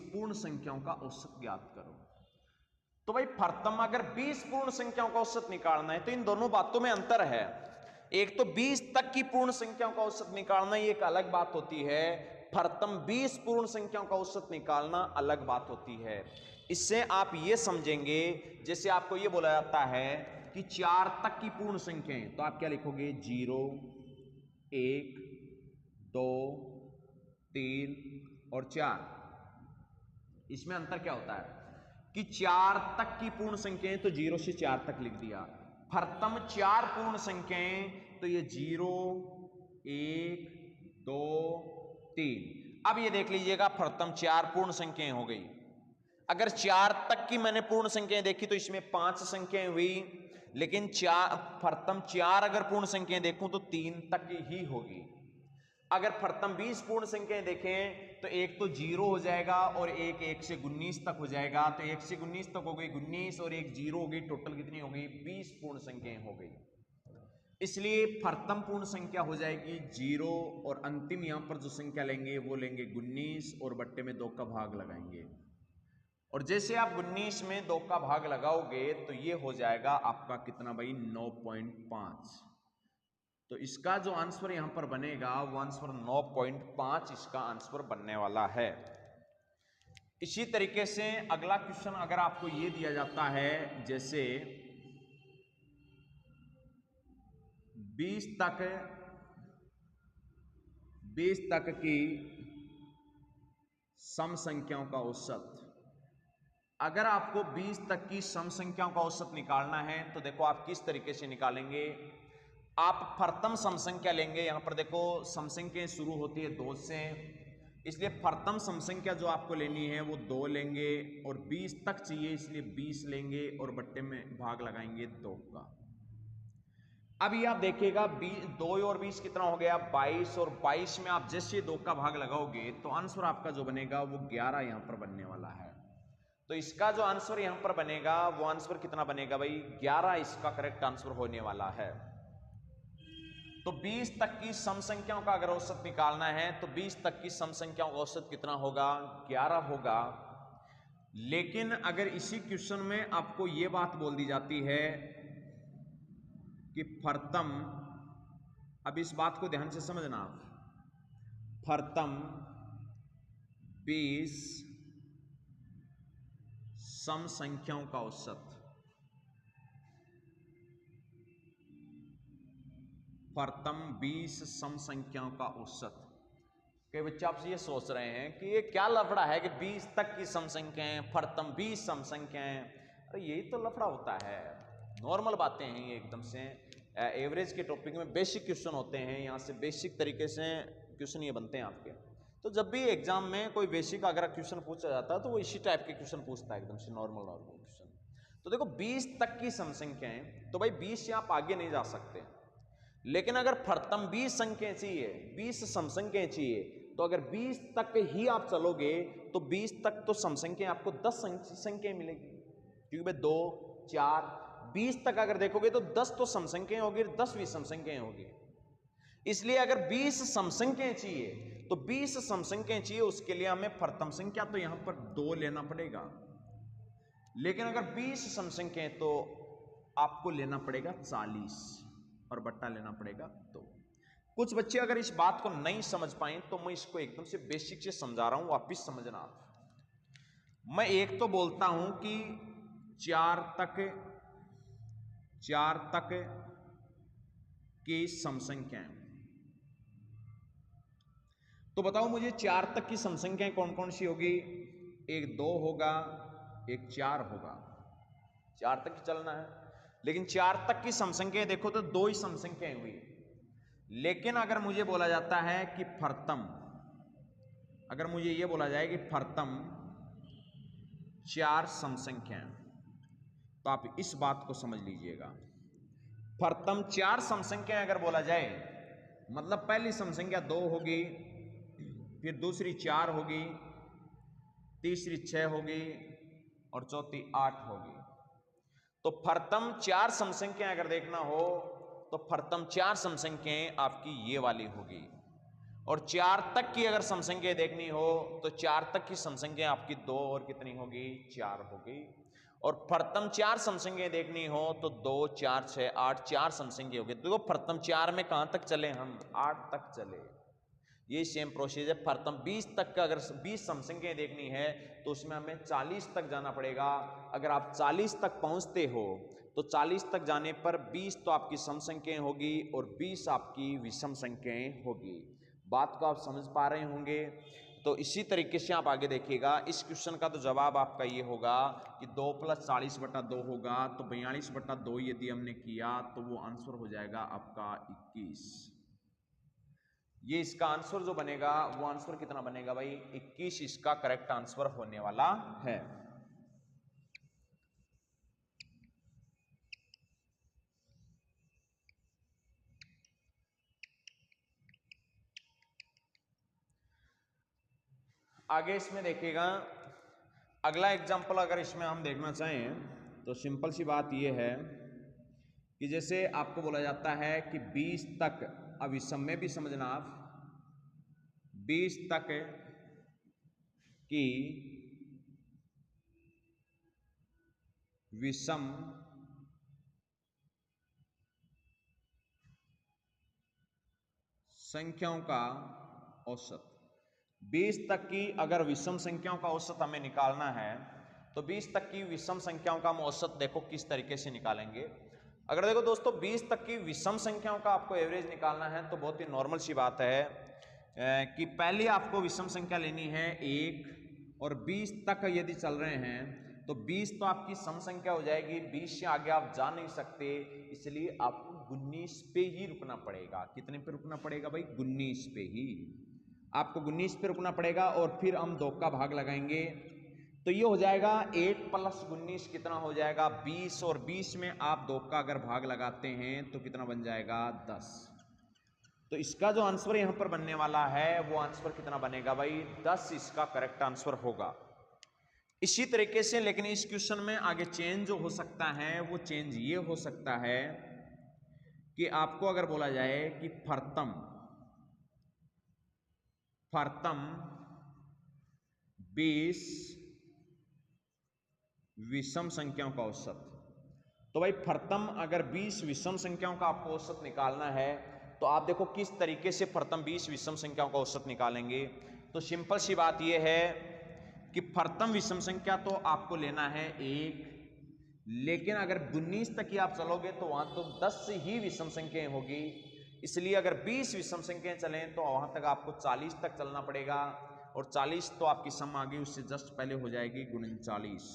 पूर्ण संख्याओं का औसत ज्ञात करो। तो भाई फर्तम अगर 20 पूर्ण संख्याओं का औसत निकालना है तो इन दोनों बातों में अंतर है। एक तो 20 तक की पूर्ण संख्याओं का औसत निकालना ये एक अलग बात होती है, फर्तम 20 पूर्ण संख्याओं का औसत निकालना अलग बात होती है। इससे आप ये समझेंगे, जैसे आपको ये बोला जाता है कि 4 तक की पूर्ण संख्याएं, तो आप क्या लिखोगे 0, 1, 2, 3 और 4। इसमें अंतर क्या होता है कि 4 तक की पूर्ण संख्याएं तो 0 से 4 तक लिख दिया, फर्तम 4 पूर्ण संख्याएं तो ये 0, 1, 2, 3। अब ये देख लीजिएगा फर्तम 4 पूर्ण संख्याएं हो गई। अगर 4 तक की मैंने पूर्ण संख्याएं देखी तो इसमें 5 संख्याएं हुई, लेकिन फर्तम 4 अगर पूर्ण संख्याएं देखूं तो 3 तक ही होगी। अगर फर्तम 20 पूर्ण संख्याएं देखें तो एक तो 0 हो जाएगा और एक 1 से 19 तक हो जाएगा, तो 1 से 19 तक हो गई 19 और एक 0 हो गई, टोटल कितनी हो गई 20 पूर्ण संख्याएं हो गई। इसलिए फर्तम पूर्ण संख्या हो जाएगी 0 और अंतिम यहां पर जो संख्या लेंगे वो लेंगे 19 और बट्टे में 2 का भाग लगाएंगे। और जैसे आप 19 में 2 का भाग लगाओगे तो ये हो जाएगा आपका कितना भाई 9.5। तो इसका जो आंसर यहां पर बनेगा वो आंसर 9.5 इसका आंसर बनने वाला है। इसी तरीके से अगला क्वेश्चन अगर आपको ये दिया जाता है, जैसे 20 तक की सम संख्याओं का औसत। अगर आपको 20 तक की सम संख्याओं का औसत निकालना है तो देखो आप किस तरीके से निकालेंगे। आप फर्तम सम संख्या लेंगे, यहां पर देखो सम संख्या शुरू होती है 2 से, इसलिए फर्तम सम संख्या जो आपको लेनी है वो 2 लेंगे और 20 तक चाहिए इसलिए 20 लेंगे और बट्टे में भाग लगाएंगे 2 का। अब ये आप देखिएगा 2 और 20 कितना हो गया 22 और 22 में आप जैसे 2 का भाग लगाओगे तो आंसर आपका जो बनेगा वो 11 यहां पर बनने वाला है। तो इसका जो आंसर यहां पर बनेगा वो आंसर कितना बनेगा भाई 11 इसका करेक्ट आंसर होने वाला है। तो 20 तक की सम संख्याओं का अगर औसत निकालना है तो 20 तक की सम संख्याओं का औसत कितना होगा 11 होगा। लेकिन अगर इसी क्वेश्चन में आपको यह बात बोल दी जाती है कि फर्तम, अब इस बात को ध्यान से समझना आप, फर्तम 20 सम संख्याओं का औसत, फर्तम 20 सम संख्याओं का औसत। कई बच्चे आपसे ये सोच रहे हैं कि ये क्या लफड़ा है कि 20 तक की सम संख्याएं, फर्तम 20 सम संख्याएं, अरे यही तो लफड़ा होता है। नॉर्मल बातें हैं ये, एकदम से एवरेज के टॉपिक में बेसिक क्वेश्चन होते हैं, यहाँ से बेसिक तरीके से क्वेश्चन ये बनते हैं आपके। तो जब भी एग्जाम में कोई बेसिक अगर क्वेश्चन पूछा जाता है तो वो इसी टाइप के क्वेश्चन पूछता है, एकदम से नॉर्मल क्वेश्चन। तो देखो 20 तक की सम संख्याएं, तो भाई 20 से आप आगे नहीं जा सकते, लेकिन अगर फर्तम 20 संख्याएं चाहिए, 20 सम संख्याएं चाहिए, तो अगर 20 तक ही आप चलोगे तो 20 तक तो सम संख्या आपको 10 संख्याएं मिलेगी, क्योंकि भाई 2, 4, 20 तक अगर देखोगे तो 10 तो सम संख्याएं होगी, 10 भी सम संख्याएं होगी। इसलिए अगर 20 सम संख्याएं चाहिए तो 20 सम संख्याएं चाहिए, उसके लिए हमें फर्तम संख्या तो यहां पर 2 लेना पड़ेगा, लेकिन अगर 20 सम संख्याएं तो आपको लेना पड़ेगा 40 और बट्टा लेना पड़ेगा 2। कुछ बच्चे अगर इस बात को नहीं समझ पाए तो मैं इसको एकदम से बेसिक से समझा रहा हूं, वापिस समझना आप। मैं एक तो बोलता हूं कि 4 4 तक की सम संख्याएं। तो बताओ मुझे 4 तक की सम संख्याएं कौन कौन सी होगी? एक 2 होगा, एक 4 होगा। 4 तक ही चलना है, लेकिन 4 तक की सम संख्याएं देखो तो 2 ही सम संख्याएं हुई। लेकिन अगर मुझे बोला जाता है कि फर्तम, अगर मुझे यह बोला जाए कि फर्तम 4 सम संख्याएं, तो आप इस बात को समझ लीजिएगा। फर्तम 4 सम संख्याएं अगर बोला जाए, मतलब पहली सम संख्या 2 होगी, फिर दूसरी 4 होगी, तीसरी 6 होगी और चौथी 8 होगी। तो फर्तम 4 सम संख्याएं अगर देखना हो तो फर्तम 4 सम संख्याएं आपकी ये वाली होगी। और 4 तक की अगर सम संख्या देखनी हो तो 4 तक की सम संख्या आपकी 2 और कितनी होगी? 4 होगी। और फर्तम 4 सम संख्या देखनी हो तो 2 4 6 8 4 सम संख्या होगी। देखो फर्तम 4 में कहां तक चले हम? 8 तक चले। ये सेम प्रोसीजर फर्तम 20 तक का, अगर 20 सम संख्याएं देखनी है तो उसमें हमें 40 तक जाना पड़ेगा। अगर आप 40 तक पहुंचते हो तो 40 तक जाने पर 20 तो आपकी सम संख्याएं होगी और 20 आपकी विषम संख्याएं होगी। बात को आप समझ पा रहे होंगे। तो इसी तरीके से आप आगे देखिएगा। इस क्वेश्चन का तो जवाब आपका ये होगा कि 2 + 40/2 होगा, तो 42/2 यदि हमने किया तो वो आंसर हो जाएगा आपका 21। ये इसका आंसर जो बनेगा वो आंसर कितना बनेगा भाई? 21 इसका करेक्ट आंसर होने वाला है। आगे इसमें देखिएगा, अगला एग्जांपल अगर इसमें हम देखना चाहें तो सिंपल सी बात यह है कि जैसे आपको बोला जाता है कि 20 तक, अब इस सब में भी समझना आप, 20 तक की विषम संख्याओं का औसत। 20 तक की अगर विषम संख्याओं का औसत हमें निकालना है तो 20 तक की विषम संख्याओं का हम औसत देखो किस तरीके से निकालेंगे। अगर देखो दोस्तों 20 तक की विषम संख्याओं का आपको एवरेज निकालना है तो बहुत ही नॉर्मल सी बात है कि पहले आपको विषम संख्या लेनी है 1, और 20 तक यदि चल रहे हैं तो 20 तो आपकी सम संख्या हो जाएगी, 20 से आगे आप जा नहीं सकते, इसलिए आपको 19 पे ही रुकना पड़ेगा। कितने पे रुकना पड़ेगा भाई? 19 पे ही आपको 19 पे रुकना पड़ेगा। और फिर हम 2 का भाग लगाएंगे तो ये हो जाएगा 8 + 19 कितना हो जाएगा? 20, और 20 में आप 2 का अगर भाग लगाते हैं तो कितना बन जाएगा? 10। तो इसका जो आंसर यहां पर बनने वाला है वो आंसर कितना बनेगा भाई? 10 इसका करेक्ट आंसर होगा। इसी तरीके से लेकिन इस क्वेश्चन में आगे चेंज जो हो सकता है वो चेंज ये हो सकता है कि आपको अगर बोला जाए कि फर्तम 20 विषम संख्याओं का औसत। तो भाई फर्तम अगर 20 विषम संख्याओं का आपको औसत निकालना है तो आप देखो किस तरीके से फर्तम 20 विषम संख्याओं का औसत निकालेंगे। तो सिंपल सी बात यह है कि फर्तम विषम संख्या तो आपको लेना है 1, लेकिन अगर 19 तक ही आप चलोगे तो वहां तो 10 से ही विषम संख्याएं होगी, इसलिए अगर 20 विषम संख्याएं चलें तो वहां तक आपको 40 तक चलना पड़ेगा, और 40 तो आपकी सम आ गई, उससे जस्ट पहले हो जाएगी 39।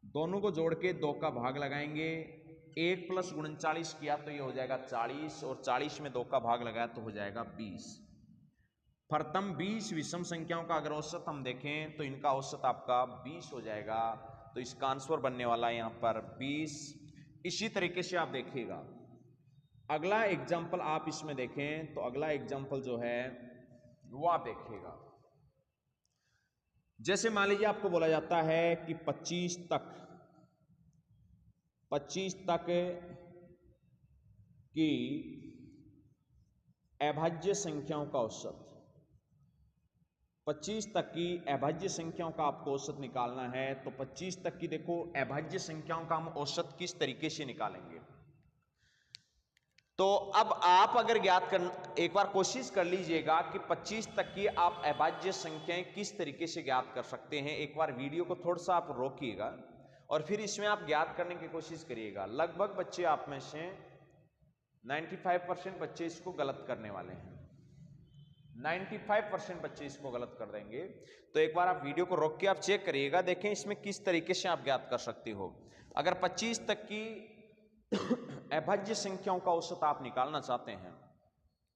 दोनों को जोड़ के 2 का भाग लगाएंगे, 1 + 39 किया तो ये हो जाएगा 40, और 40 में 2 का भाग लगाया तो हो जाएगा 20। फर्तम 20 विषम संख्याओं का अगर औसत हम देखें तो इनका औसत आपका 20 हो जाएगा। तो इसका आंसर बनने वाला है यहां पर 20। इसी तरीके से आप देखिएगा अगला एग्जाम्पल आप इसमें देखें तो अगला एग्जाम्पल जो है वो आप देखिएगा। जैसे मान लीजिए आपको बोला जाता है कि 25 तक की अभाज्य संख्याओं का औसत। 25 तक की अभाज्य संख्याओं का आपको औसत निकालना है तो 25 तक की देखो अभाज्य संख्याओं का हम औसत किस तरीके से निकालेंगे। तो अब आप अगर ज्ञात कर, एक बार कोशिश कर लीजिएगा कि 25 तक की आप अभाज्य संख्याएं किस तरीके से ज्ञात कर सकते हैं। एक बार वीडियो को थोड़ा सा आप रोकिएगा और फिर इसमें आप ज्ञात करने की कोशिश करिएगा। लगभग बच्चे आप में से 95% बच्चे इसको गलत करने वाले हैं, 95% बच्चे इसको गलत कर देंगे। तो एक बार आप वीडियो को रोक के आप चेक करिएगा, देखें इसमें किस तरीके से आप ज्ञात कर सकते हो। अगर 25 तक की अभाज्य संख्याओं का औसत आप निकालना चाहते हैं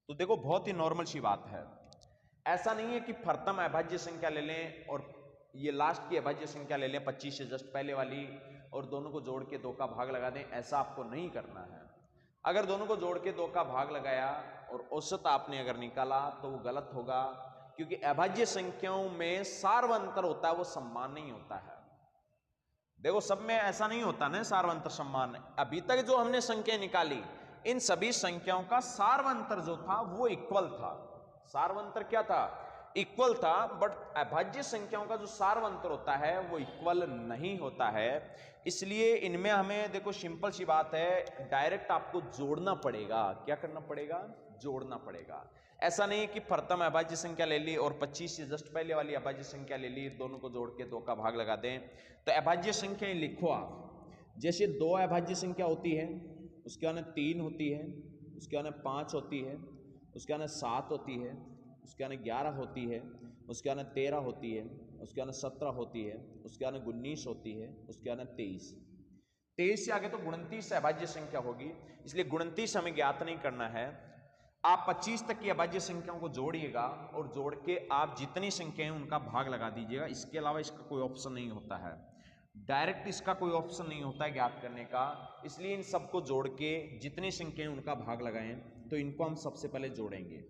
तो देखो बहुत ही नॉर्मल सी बात है। ऐसा नहीं है कि प्रथम अभाज्य संख्या ले लें और ये लास्ट की अभाज्य संख्या ले लें 25 से जस्ट पहले वाली और दोनों को जोड़ के 2 का भाग लगा दें, ऐसा आपको नहीं करना है। अगर दोनों को जोड़ के 2 का भाग लगाया और औसत आपने अगर निकाला तो वो गलत होगा, क्योंकि अभाज्य संख्याओं में सार्वंतर होता है, वो सम्मान नहीं होता है। देखो सब में ऐसा नहीं होता ना सार्वंतर सम्मान। अभी तक जो हमने संख्या निकाली इन सभी संख्याओं का सार्वंतर जो था वो इक्वल था। सार्वंतर क्या था? इक्वल था। बट अभाज्य संख्याओं का जो सार्वंतर होता है वो इक्वल नहीं होता है। इसलिए इनमें हमें देखो सिंपल सी बात है, डायरेक्ट आपको जोड़ना पड़ेगा। क्या करना पड़ेगा? जोड़ना पड़ेगा। ऐसा नहीं कि प्रथम अभाज्य संख्या ले ली और 25 से जस्ट पहले वाली अभाज्य संख्या ले ली, दोनों को जोड़ के 2 का भाग लगा दें। तो अभाज्य संख्याएं लिखो आप। जैसे 2 अभाज्य संख्या होती है, उसके बाद 3 होती है, उसके बाद 5 होती है, उसके बाद 7 होती है, उसके बाद 11 होती है, उसके बाद 13 होती है, उसके बाद 17 होती है, उसके बाद 19 होती है, उसके बाद 23 से आगे तो 29 अभाज्य संख्या होगी। इसलिए 29 हमें ज्ञात नहीं करना है। आप 25 तक की अभाज्य संख्याओं को जोड़िएगा और जोड़ के आप जितनी संख्याएं उनका भाग लगा दीजिएगा। इसके अलावा इसका कोई ऑप्शन नहीं होता है, डायरेक्ट इसका कोई ऑप्शन नहीं होता है ज्ञात करने का। इसलिए इन सबको जोड़ के जितनी संख्याएं उनका भाग लगाएं, तो इनको हम सबसे पहले जोड़ेंगे।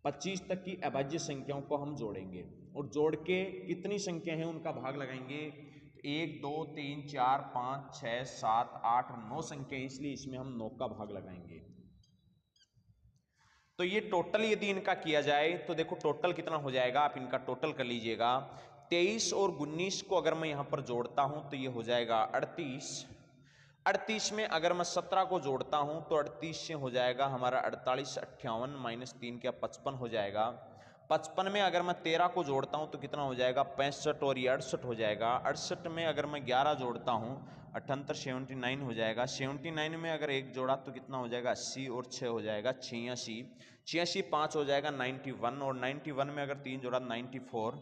25 तक की अभाज्य संख्याओं को हम जोड़ेंगे और जोड़ के कितनी संख्या है उनका भाग लगाएंगे। 1 2 3 4 5 6 7 8 9 संख्या, इसलिए इसमें हम 9 का भाग लगाएंगे। तो ये टोटल यदि इनका किया जाए तो देखो टोटल कितना हो जाएगा, आप इनका टोटल कर लीजिएगा। 23 और 19 को अगर मैं यहां पर जोड़ता हूं तो ये हो जाएगा 38। 38 में अगर मैं 17 को जोड़ता हूं तो 38 से हो जाएगा हमारा 48, 58 माइनस 3 क्या 55 हो जाएगा। 55 में अगर मैं 13 को जोड़ता हूं तो कितना हो जाएगा 65 और ये 68 हो जाएगा। 68 में अगर मैं 11 जोड़ता हूं 78, 79 हो जाएगा। 79 में अगर 1 जोड़ा तो कितना हो जाएगा 80 और 6 हो जाएगा 86। 86 5 हो जाएगा 91 और 91 में अगर 3 जोड़ा 94।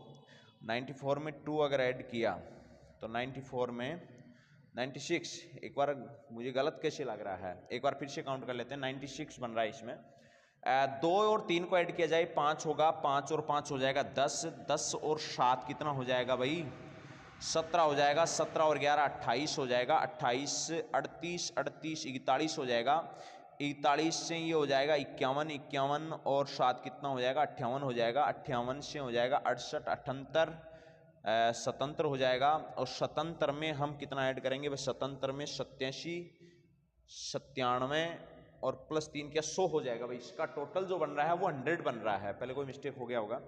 94 में 2 अगर ऐड किया तो 94 में 96। एक बार मुझे गलत कैसे लग रहा है, एक बार फिर से काउंट कर लेते हैं। 96 बन रहा है इसमें। 2 और 3 को ऐड किया जाए 5 होगा, 5 और 5 हो जाएगा 10, 10 और 7 कितना हो जाएगा भाई 17 हो जाएगा। 17 और 11 28 हो जाएगा। 28 38 38 41 हो जाएगा। 41 से ये हो जाएगा 51, 51 और 7 कितना हो जाएगा 58 हो जाएगा। 58 से हो जाएगा 68, 78 77 हो जाएगा। और 77 में हम कितना ऐड करेंगे भाई 77 में 87, 97 और प्लस 3 क्या 100 हो जाएगा भाई। इसका टोटल जो बन रहा है वो 100 बन रहा है। पहले कोई मिस्टेक हो गया होगा।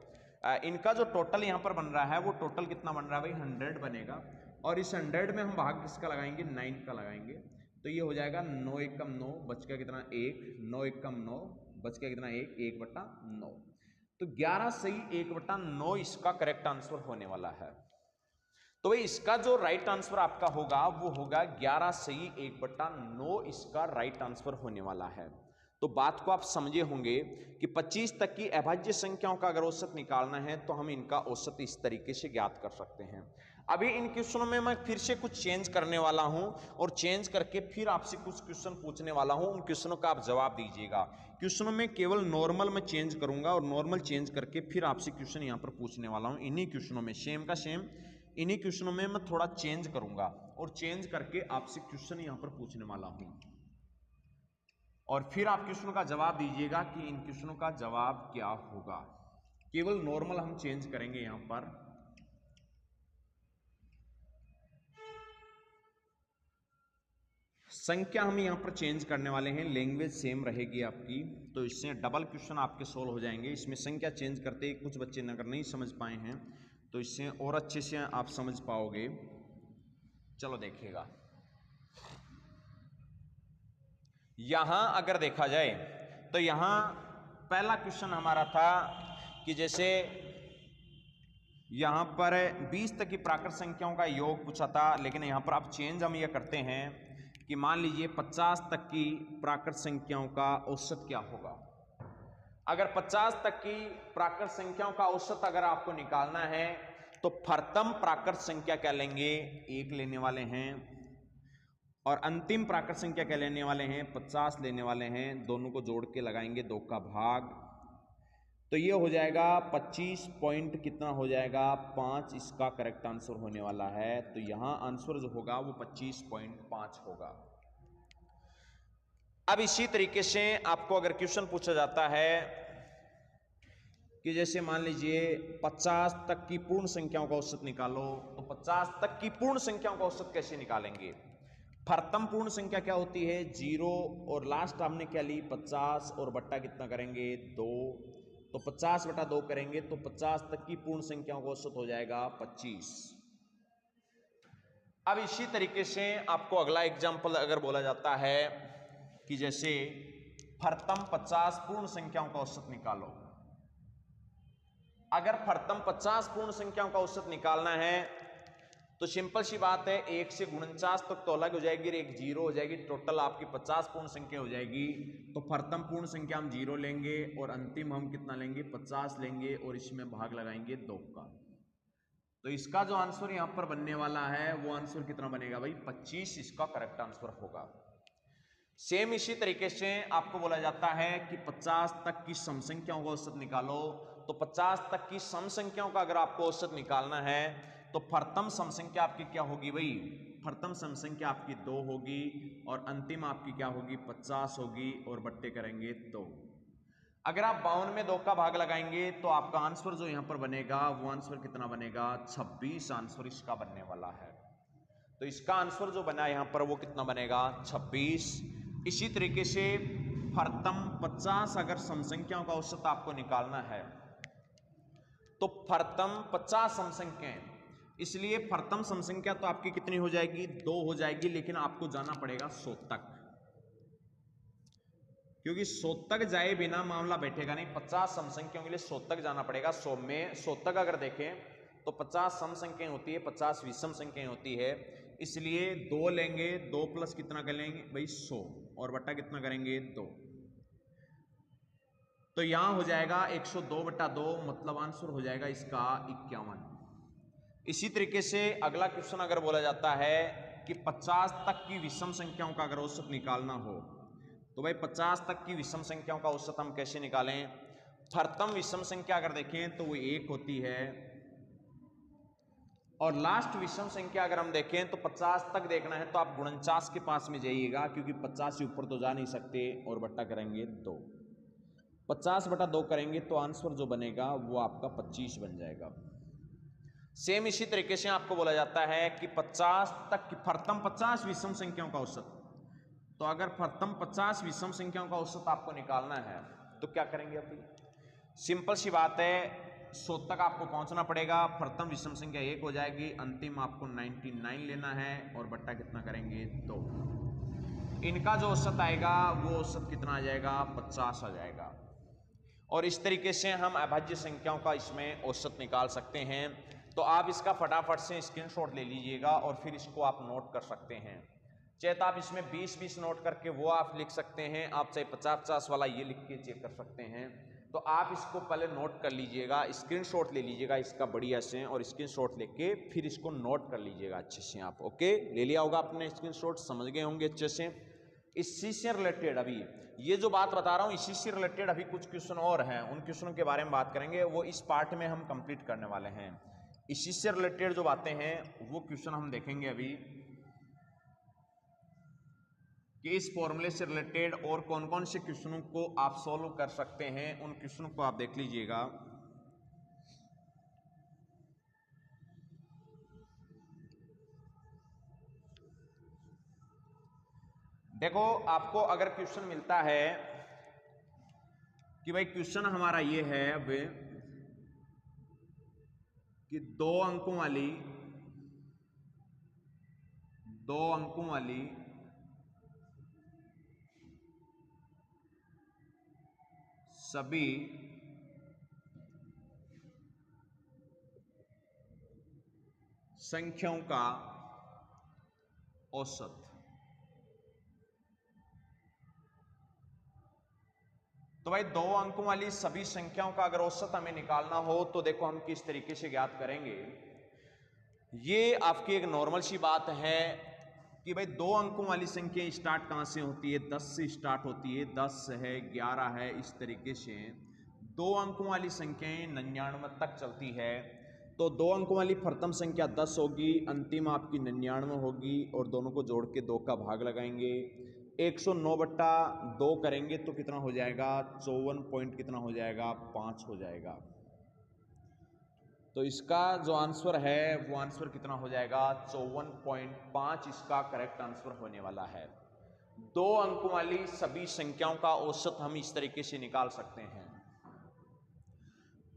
इनका जो टोटल यहाँ पर बन रहा है वो टोटल कितना बन रहा है भाई 100 बनेगा। और इस 100 में हम भाग किसका लगाएंगे 9 का लगाएंगे। तो ये हो जाएगा 9 एकम 9 बच गया कितना 1, 9 एकम 9 बच गया कितना 1, 1/9। तो 11 सही 1/9 इसका करेक्ट आंसर होने वाला है। तो भाई इसका जो राइट आंसर आपका होगा वो होगा 11 सही 1/9 इसका राइट आंसर होने वाला है। तो बात को आप समझे होंगे कि 25 तक की अभाज्य संख्याओं का अगर औसत निकालना है तो हम इनका औसत इस तरीके से ज्ञात कर सकते हैं। अभी इन क्वेश्चनों में मैं फिर से कुछ चेंज करने वाला हूं और चेंज करके फिर आपसे कुछ क्वेश्चन पूछने वाला हूं। उन क्वेश्चनों का आप जवाब दीजिएगा। क्वेश्चनों में केवल नॉर्मल में चेंज करूंगा और नॉर्मल चेंज करके फिर आपसे क्वेश्चन यहां पर पूछने वाला हूं। इन्हीं क्वेश्चनों में सेम का सेम, इन्हीं क्वेश्चनों में मैं थोड़ा चेंज करूंगा और चेंज करके आपसे क्वेश्चन यहां पर पूछने वाला हूं और फिर आप क्वेश्चनों का जवाब दीजिएगा कि इन क्वेश्चनों का जवाब क्या होगा। केवल नॉर्मल हम चेंज करेंगे यहां पर। संख्या हम यहां पर चेंज करने वाले हैं, लैंग्वेज सेम रहेगी आपकी। तो इससे डबल क्वेश्चन आपके सोल्व हो जाएंगे। इसमें संख्या चेंज करते ही कुछ बच्चे अगर नहीं समझ पाए हैं तो इससे और अच्छे से आप समझ पाओगे। चलो देखिएगा, यहां अगर देखा जाए तो यहां पहला क्वेश्चन हमारा था कि जैसे यहाँ पर 20 तक की प्राकृत संख्याओं का योग पूछा था, लेकिन यहाँ पर आप चेंज हम ये करते हैं कि मान लीजिए 50 तक की प्राकृत संख्याओं का औसत क्या होगा। अगर 50 तक की प्राकृत संख्याओं का औसत अगर आपको निकालना है तो प्रथम प्राकृत संख्या क्या लेंगे, 1 लेने वाले हैं, और अंतिम प्राकृत संख्या क्या लेने वाले हैं, 50 लेने वाले हैं। दोनों को जोड़ के लगाएंगे 2 का भाग, तो ये हो जाएगा 25 पॉइंट कितना हो जाएगा, 5। इसका करेक्ट आंसर होने वाला है। तो यहां आंसर जो होगा वो 25.5 होगा। अब इसी तरीके से आपको अगर क्वेश्चन पूछा जाता है कि जैसे मान लीजिए 50 तक की पूर्ण संख्याओं का औसत निकालो, तो 50 तक की पूर्ण संख्याओं का औसत कैसे निकालेंगे। प्रथम पूर्ण संख्या क्या होती है, 0, और लास्ट हमने क्या ली 50, और बट्टा कितना करेंगे 2, तो 50 बटा 2 करेंगे तो 50 तक की पूर्ण संख्याओं का औसत हो जाएगा 25। अब इसी तरीके से आपको अगला एग्जाम्पल अगर बोला जाता है कि जैसे प्रथम 50 पूर्ण संख्याओं का औसत निकालो। अगर प्रथम 50 पूर्ण संख्याओं का औसत निकालना है तो सिंपल सी बात है, 1 से 49 तक तो अलग हो जाएगी, और 1 0 हो जाएगी, टोटल आपकी 50 पूर्ण संख्या हो जाएगी। तो प्रथम पूर्ण संख्या हम 0 लेंगे और अंतिम हम कितना लेंगे 50 लेंगे, और इसमें भाग लगाएंगे 2 का। तो इसका जो आंसर यहां पर बनने वाला है वो आंसर कितना बनेगा भाई, 25 इसका करेक्ट आंसर होगा। सेम इसी तरीके से आपको बोला जाता है कि 50 तक की सम संख्याओं का औसत निकालो। तो 50 तक की सम संख्याओं का अगर आपको औसत निकालना है तो प्रथम सम संख्या आपकी क्या होगी भाई, प्रथम सम संख्या आपकी 2 होगी, और अंतिम आपकी क्या होगी 50 होगी, और बट्टे करेंगे 2। अगर आप 52 में 2 का भाग लगाएंगे तो आपका आंसर जो यहां पर बनेगा वो आंसर कितना बनेगा, 26 आंसर इसका बनने वाला है। तो इसका आंसर जो बना यहां पर वो कितना बनेगा 26। इसी तरीके से प्रथम 50 अगर सम संख्याओं का औसत आपको निकालना है तो प्रथम 50 सम संख्याएं, इसलिए प्रथम सम संख्या तो आपकी कितनी हो जाएगी 2 हो जाएगी, लेकिन आपको जाना पड़ेगा 100 तक, क्योंकि 100 तक जाए बिना मामला बैठेगा नहीं। 50 सम संख्याओं के लिए 100 तक जाना पड़ेगा। 100 में 100 तक अगर देखें तो 50 सम संख्याएं होती है, 50 विषम संख्याएं होती है, इसलिए 2 लेंगे, 2 प्लस कितना कर लेंगे भाई 100, और बट्टा कितना करेंगे 2। तो यहां हो जाएगा 102 बट्टा 2, मतलब आंसर हो जाएगा इसका 51। इसी तरीके से अगला क्वेश्चन अगर बोला जाता है कि 50 तक की विषम संख्याओं का अगर औसत निकालना हो तो भाई 50 तक की विषम संख्याओं का औसत हम कैसे निकालें। प्रथम विषम संख्या अगर देखें तो वो 1 होती है, और लास्ट विषम संख्या अगर हम देखें तो 50 तक देखना है तो आप 49 के पास में जाइएगा, क्योंकि 50 से ऊपर तो जा नहीं सकते, और बट्टा करेंगे 2। 50 बटा 2 करेंगे तो आंसर जो बनेगा वो आपका 25 बन जाएगा। सेम इसी तरीके से आपको बोला जाता है कि 50 तक की प्रथम 50 विषम संख्याओं का औसत, तो अगर प्रथम 50 विषम संख्याओं का औसत आपको निकालना है तो क्या करेंगे अभी, सिंपल सी बात है, 100 तक आपको पहुंचना पड़ेगा। प्रथम विषम संख्या 1 हो जाएगी, अंतिम आपको 99 लेना है, और बट्टा कितना करेंगे 2। इनका जो औसत आएगा वो औसत कितना आ जाएगा 50 आ जाएगा। और इस तरीके से हम अभाज्य संख्याओं का इसमें औसत निकाल सकते हैं। तो आप इसका फटाफट से स्क्रीनशॉट ले लीजिएगा और फिर इसको आप नोट कर सकते हैं। चाहे तो आप इसमें 20-20 नोट करके वो आप लिख सकते हैं, आप चाहे 50-50 वाला ये लिख के चेक कर सकते हैं। तो आप इसको पहले नोट कर लीजिएगा, स्क्रीनशॉट ले लीजिएगा इसका बढ़िया से, और स्क्रीनशॉट लेके फिर इसको नोट कर लीजिएगा अच्छे से। आप ओके ले लिया होगा आपने स्क्रीनशॉट, समझ गए होंगे अच्छे से। इसी से रिलेटेड अभी ये जो बात बता रहा हूं, इसी से रिलेटेड अभी कुछ क्वेश्चन और हैं, उन क्वेश्चनों के बारे में बात करेंगे, वो इस पार्ट में हम कंप्लीट करने वाले हैं। इसी से रिलेटेड जो बातें हैं वो क्वेश्चन हम देखेंगे अभी, कि इस फॉर्मूले से रिलेटेड और कौन कौन से क्वेश्चनों को आप सॉल्व कर सकते हैं, उन क्वेश्चनों को आप देख लीजिएगा। देखो आपको अगर क्वेश्चन मिलता है कि भाई क्वेश्चन हमारा ये है अब कि 2 अंकों वाली सभी संख्याओं का औसत। तो भाई 2 अंकों वाली सभी संख्याओं का अगर औसत हमें निकालना हो तो देखो हम किस तरीके से ज्ञात करेंगे। ये आपकी एक नॉर्मल सी बात है कि भाई 2 अंकों वाली संख्या स्टार्ट कहां से होती है, 10 से स्टार्ट होती है। 10 है, 11 है, इस तरीके से 2 अंकों वाली संख्याएं 99 तक चलती है। तो 2 अंकों वाली प्रथम संख्या 10 होगी, अंतिम आपकी 99 होगी, और दोनों को जोड़ के 2 का भाग लगाएंगे। 109/2 करेंगे तो कितना हो जाएगा, 54 पॉइंट कितना हो जाएगा, 5 हो जाएगा। तो इसका जो आंसर है वो आंसर कितना हो जाएगा, 54.5 इसका करेक्ट आंसर होने वाला है। 2 अंकों वाली सभी संख्याओं का औसत हम इस तरीके से निकाल सकते हैं।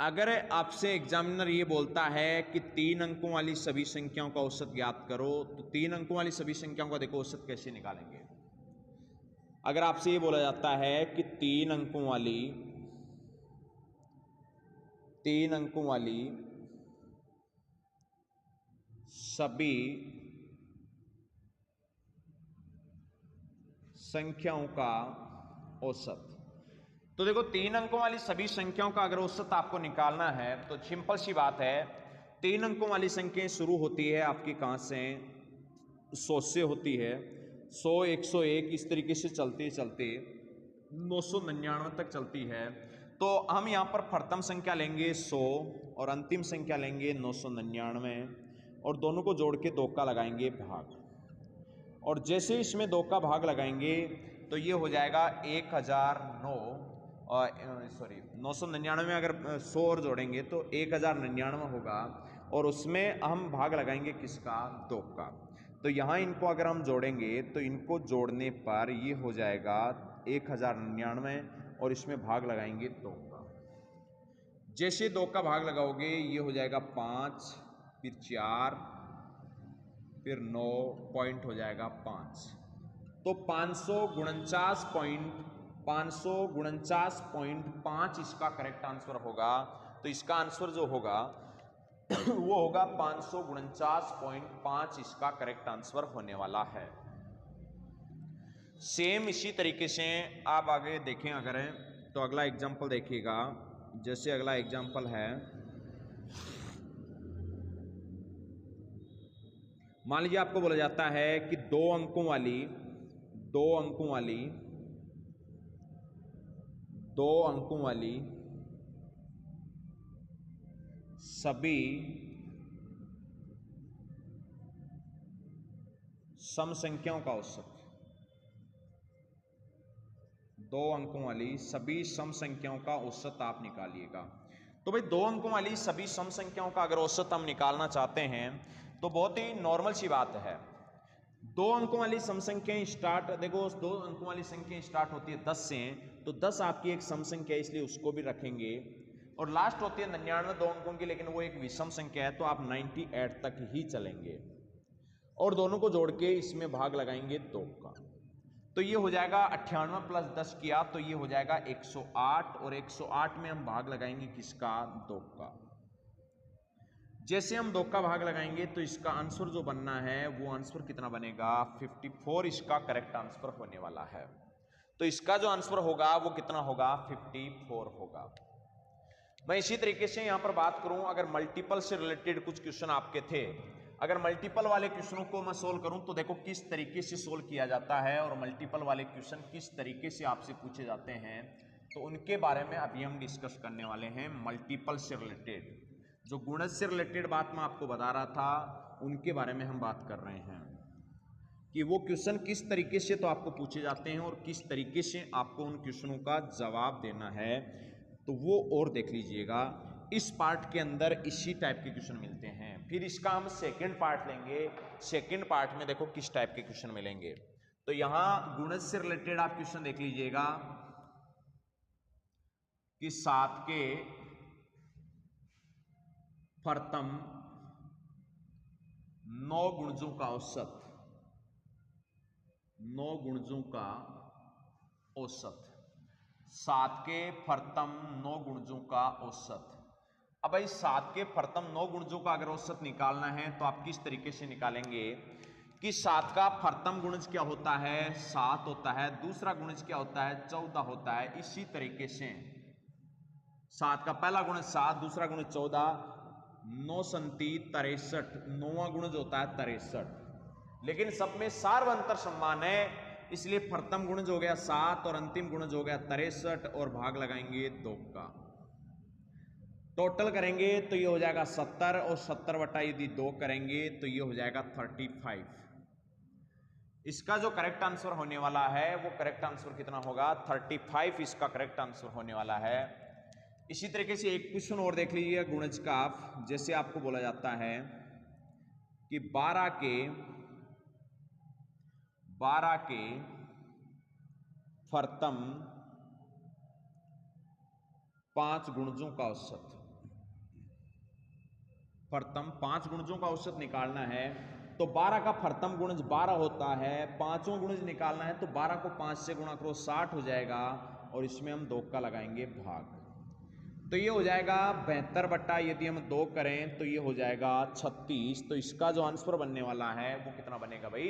अगर आपसे एग्जामिनर ये बोलता है कि 3 अंकों वाली सभी संख्याओं का औसत ज्ञात करो, तो 3 अंकों वाली सभी संख्याओं का देखो औसत कैसे निकालेंगे। अगर आपसे ये बोला जाता है कि 3 अंकों वाली सभी संख्याओं का औसत, तो देखो 3 अंकों वाली सभी संख्याओं का अगर औसत आपको निकालना है तो सिंपल सी बात है। 3 अंकों वाली संख्याएं शुरू होती है आपकी कहां से, 100 से होती है। 100, 101 इस तरीके से चलते चलते 999 तक चलती है। तो हम यहां पर प्रथम संख्या लेंगे 100 और अंतिम संख्या लेंगे 999, और दोनों को जोड़ के 2 का लगाएंगे भाग। और जैसे इसमें 2 का भाग लगाएंगे तो ये हो जाएगा 999 में अगर 100 और जोड़ेंगे तो 1099 होगा, और उसमें हम भाग लगाएंगे किसका, 2 का। तो यहाँ इनको अगर हम जोड़ेंगे तो इनको जोड़ने पर ये हो जाएगा 1099, और इसमें भाग लगाएंगे 2 का। जैसे 2 का भाग लगाओगे ये हो जाएगा 5, फिर 4, फिर 9, पॉइंट हो जाएगा 5। तो 549.5 इसका करेक्ट आंसर होगा। तो इसका आंसर जो होगा वो होगा 549.5 इसका करेक्ट आंसर होने वाला है। सेम इसी तरीके से आप आगे देखें अगर तो अगला एग्जांपल देखिएगा। जैसे अगला एग्जांपल है, मान लीजिए आपको बोला जाता है कि 2 अंकों वाली सभी सम संख्याओं का औसत, 2 अंकों वाली सभी सम संख्याओं का औसत आप निकालिएगा। तो भाई 2 अंकों वाली सभी सम संख्याओं का अगर औसत हम निकालना चाहते हैं तो बहुत ही नॉर्मल सी बात है। 2 अंकों वाली सम संख्याएं स्टार्ट, देखो 2 अंकों वाली संख्या स्टार्ट होती है 10 से, तो 10 आपकी एक सम संख्या है इसलिए उसको भी रखेंगे, और लास्ट होती है 99 2 अंकों की, लेकिन वो एक विषम संख्या है तो आप 98 तक ही चलेंगे, और दोनों को जोड़ के इसमें भाग लगाएंगे 2 का। तो ये हो जाएगा 98 प्लस 10 किया तो ये हो जाएगा 108, और 108 में हम भाग लगाएंगे किसका, 2 का। जैसे हम 2 का भाग लगाएंगे तो इसका आंसर जो बनना है वो आंसर कितना बनेगा, 54 इसका करेक्ट आंसर होने वाला है। तो इसका जो आंसर होगा वो कितना होगा, 54 होगा। मैं इसी तरीके से यहां पर बात करूं, अगर मल्टीपल से रिलेटेड कुछ क्वेश्चन आपके थे, अगर मल्टीपल वाले क्वेश्चनों को मैं सोल्व करूं तो देखो किस तरीके से सोल्व किया जाता है, और मल्टीपल वाले क्वेश्चन किस तरीके से आपसे पूछे जाते हैं, तो उनके बारे में अभी हम डिस्कस करने वाले हैं। मल्टीपल से रिलेटेड जो गुणज से रिलेटेड बात मैं आपको बता रहा था उनके बारे में हम बात कर रहे हैं कि वो क्वेश्चन किस तरीके से तो आपको पूछे जाते हैं और किस तरीके से आपको उन क्वेश्चनों का जवाब देना है। तो वो और देख लीजिएगा, इस पार्ट के अंदर इसी टाइप के क्वेश्चन मिलते हैं। फिर इसका हम सेकंड पार्ट लेंगे, सेकंड पार्ट में देखो किस टाइप के क्वेश्चन मिलेंगे। तो यहां गुणज से रिलेटेड आप क्वेश्चन देख लीजिएगा कि 7 के प्रथम 9 गुणजों का औसत, 9 गुणजों का औसत, 7 के प्रथम 9 गुणजों का औसत। अब भाई 7 के प्रथम 9 गुणजों का अगर औसत निकालना है तो आप किस तरीके से निकालेंगे कि 7 का प्रथम गुणज क्या होता है, 7 होता है, दूसरा गुणज क्या होता है, 14 होता है। इसी तरीके से 7 का पहला गुणज 7, दूसरा गुणज 14, 9 संति 63, 9वां गुणज होता है 63। लेकिन सब में सार्व अंतर समान है, इसलिए प्रथम गुणज हो गया 7 और अंतिम गुणज हो गया 63 और भाग लगाएंगे 2 का। टोटल करेंगे तो ये हो जाएगा 70 और 70 बटा यदि 2 करेंगे तो ये हो जाएगा 35। इसका जो करेक्ट आंसर होने वाला है वो करेक्ट आंसर कितना होगा, 35 इसका करेक्ट आंसर होने वाला है। इसी तरीके से एक क्वेश्चन और देख लीजिए गुणज का। जैसे आपको बोला जाता है कि 12 के प्रथम 5 गुणजों का औसत, प्रथम 5 गुणजों का औसत निकालना है तो 12 का प्रथम गुणज 12 होता है, पांचों गुणज निकालना है तो 12 को 5 से गुणा करो 60 हो जाएगा और इसमें हम 2 का लगाएंगे भाग, तो ये हो जाएगा 72 बट्टा यदि हम 2 करें तो ये हो जाएगा 36। तो इसका जो आंसर बनने वाला है वो कितना बनेगा भाई,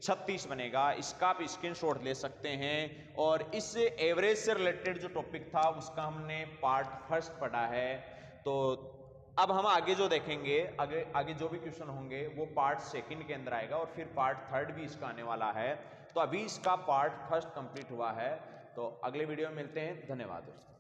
36 बनेगा। इसका आप स्क्रीनशॉट ले सकते हैं। और इस एवरेज से रिलेटेड जो टॉपिक था उसका हमने पार्ट फर्स्ट पढ़ा है। तो अब हम आगे जो देखेंगे, आगे जो भी क्वेश्चन होंगे वो पार्ट सेकंड के अंदर आएगा और फिर पार्ट थर्ड भी इसका आने वाला है। तो अभी इसका पार्ट फर्स्ट कंप्लीट हुआ है, तो अगले वीडियो में मिलते हैं। धन्यवाद दोस्तों।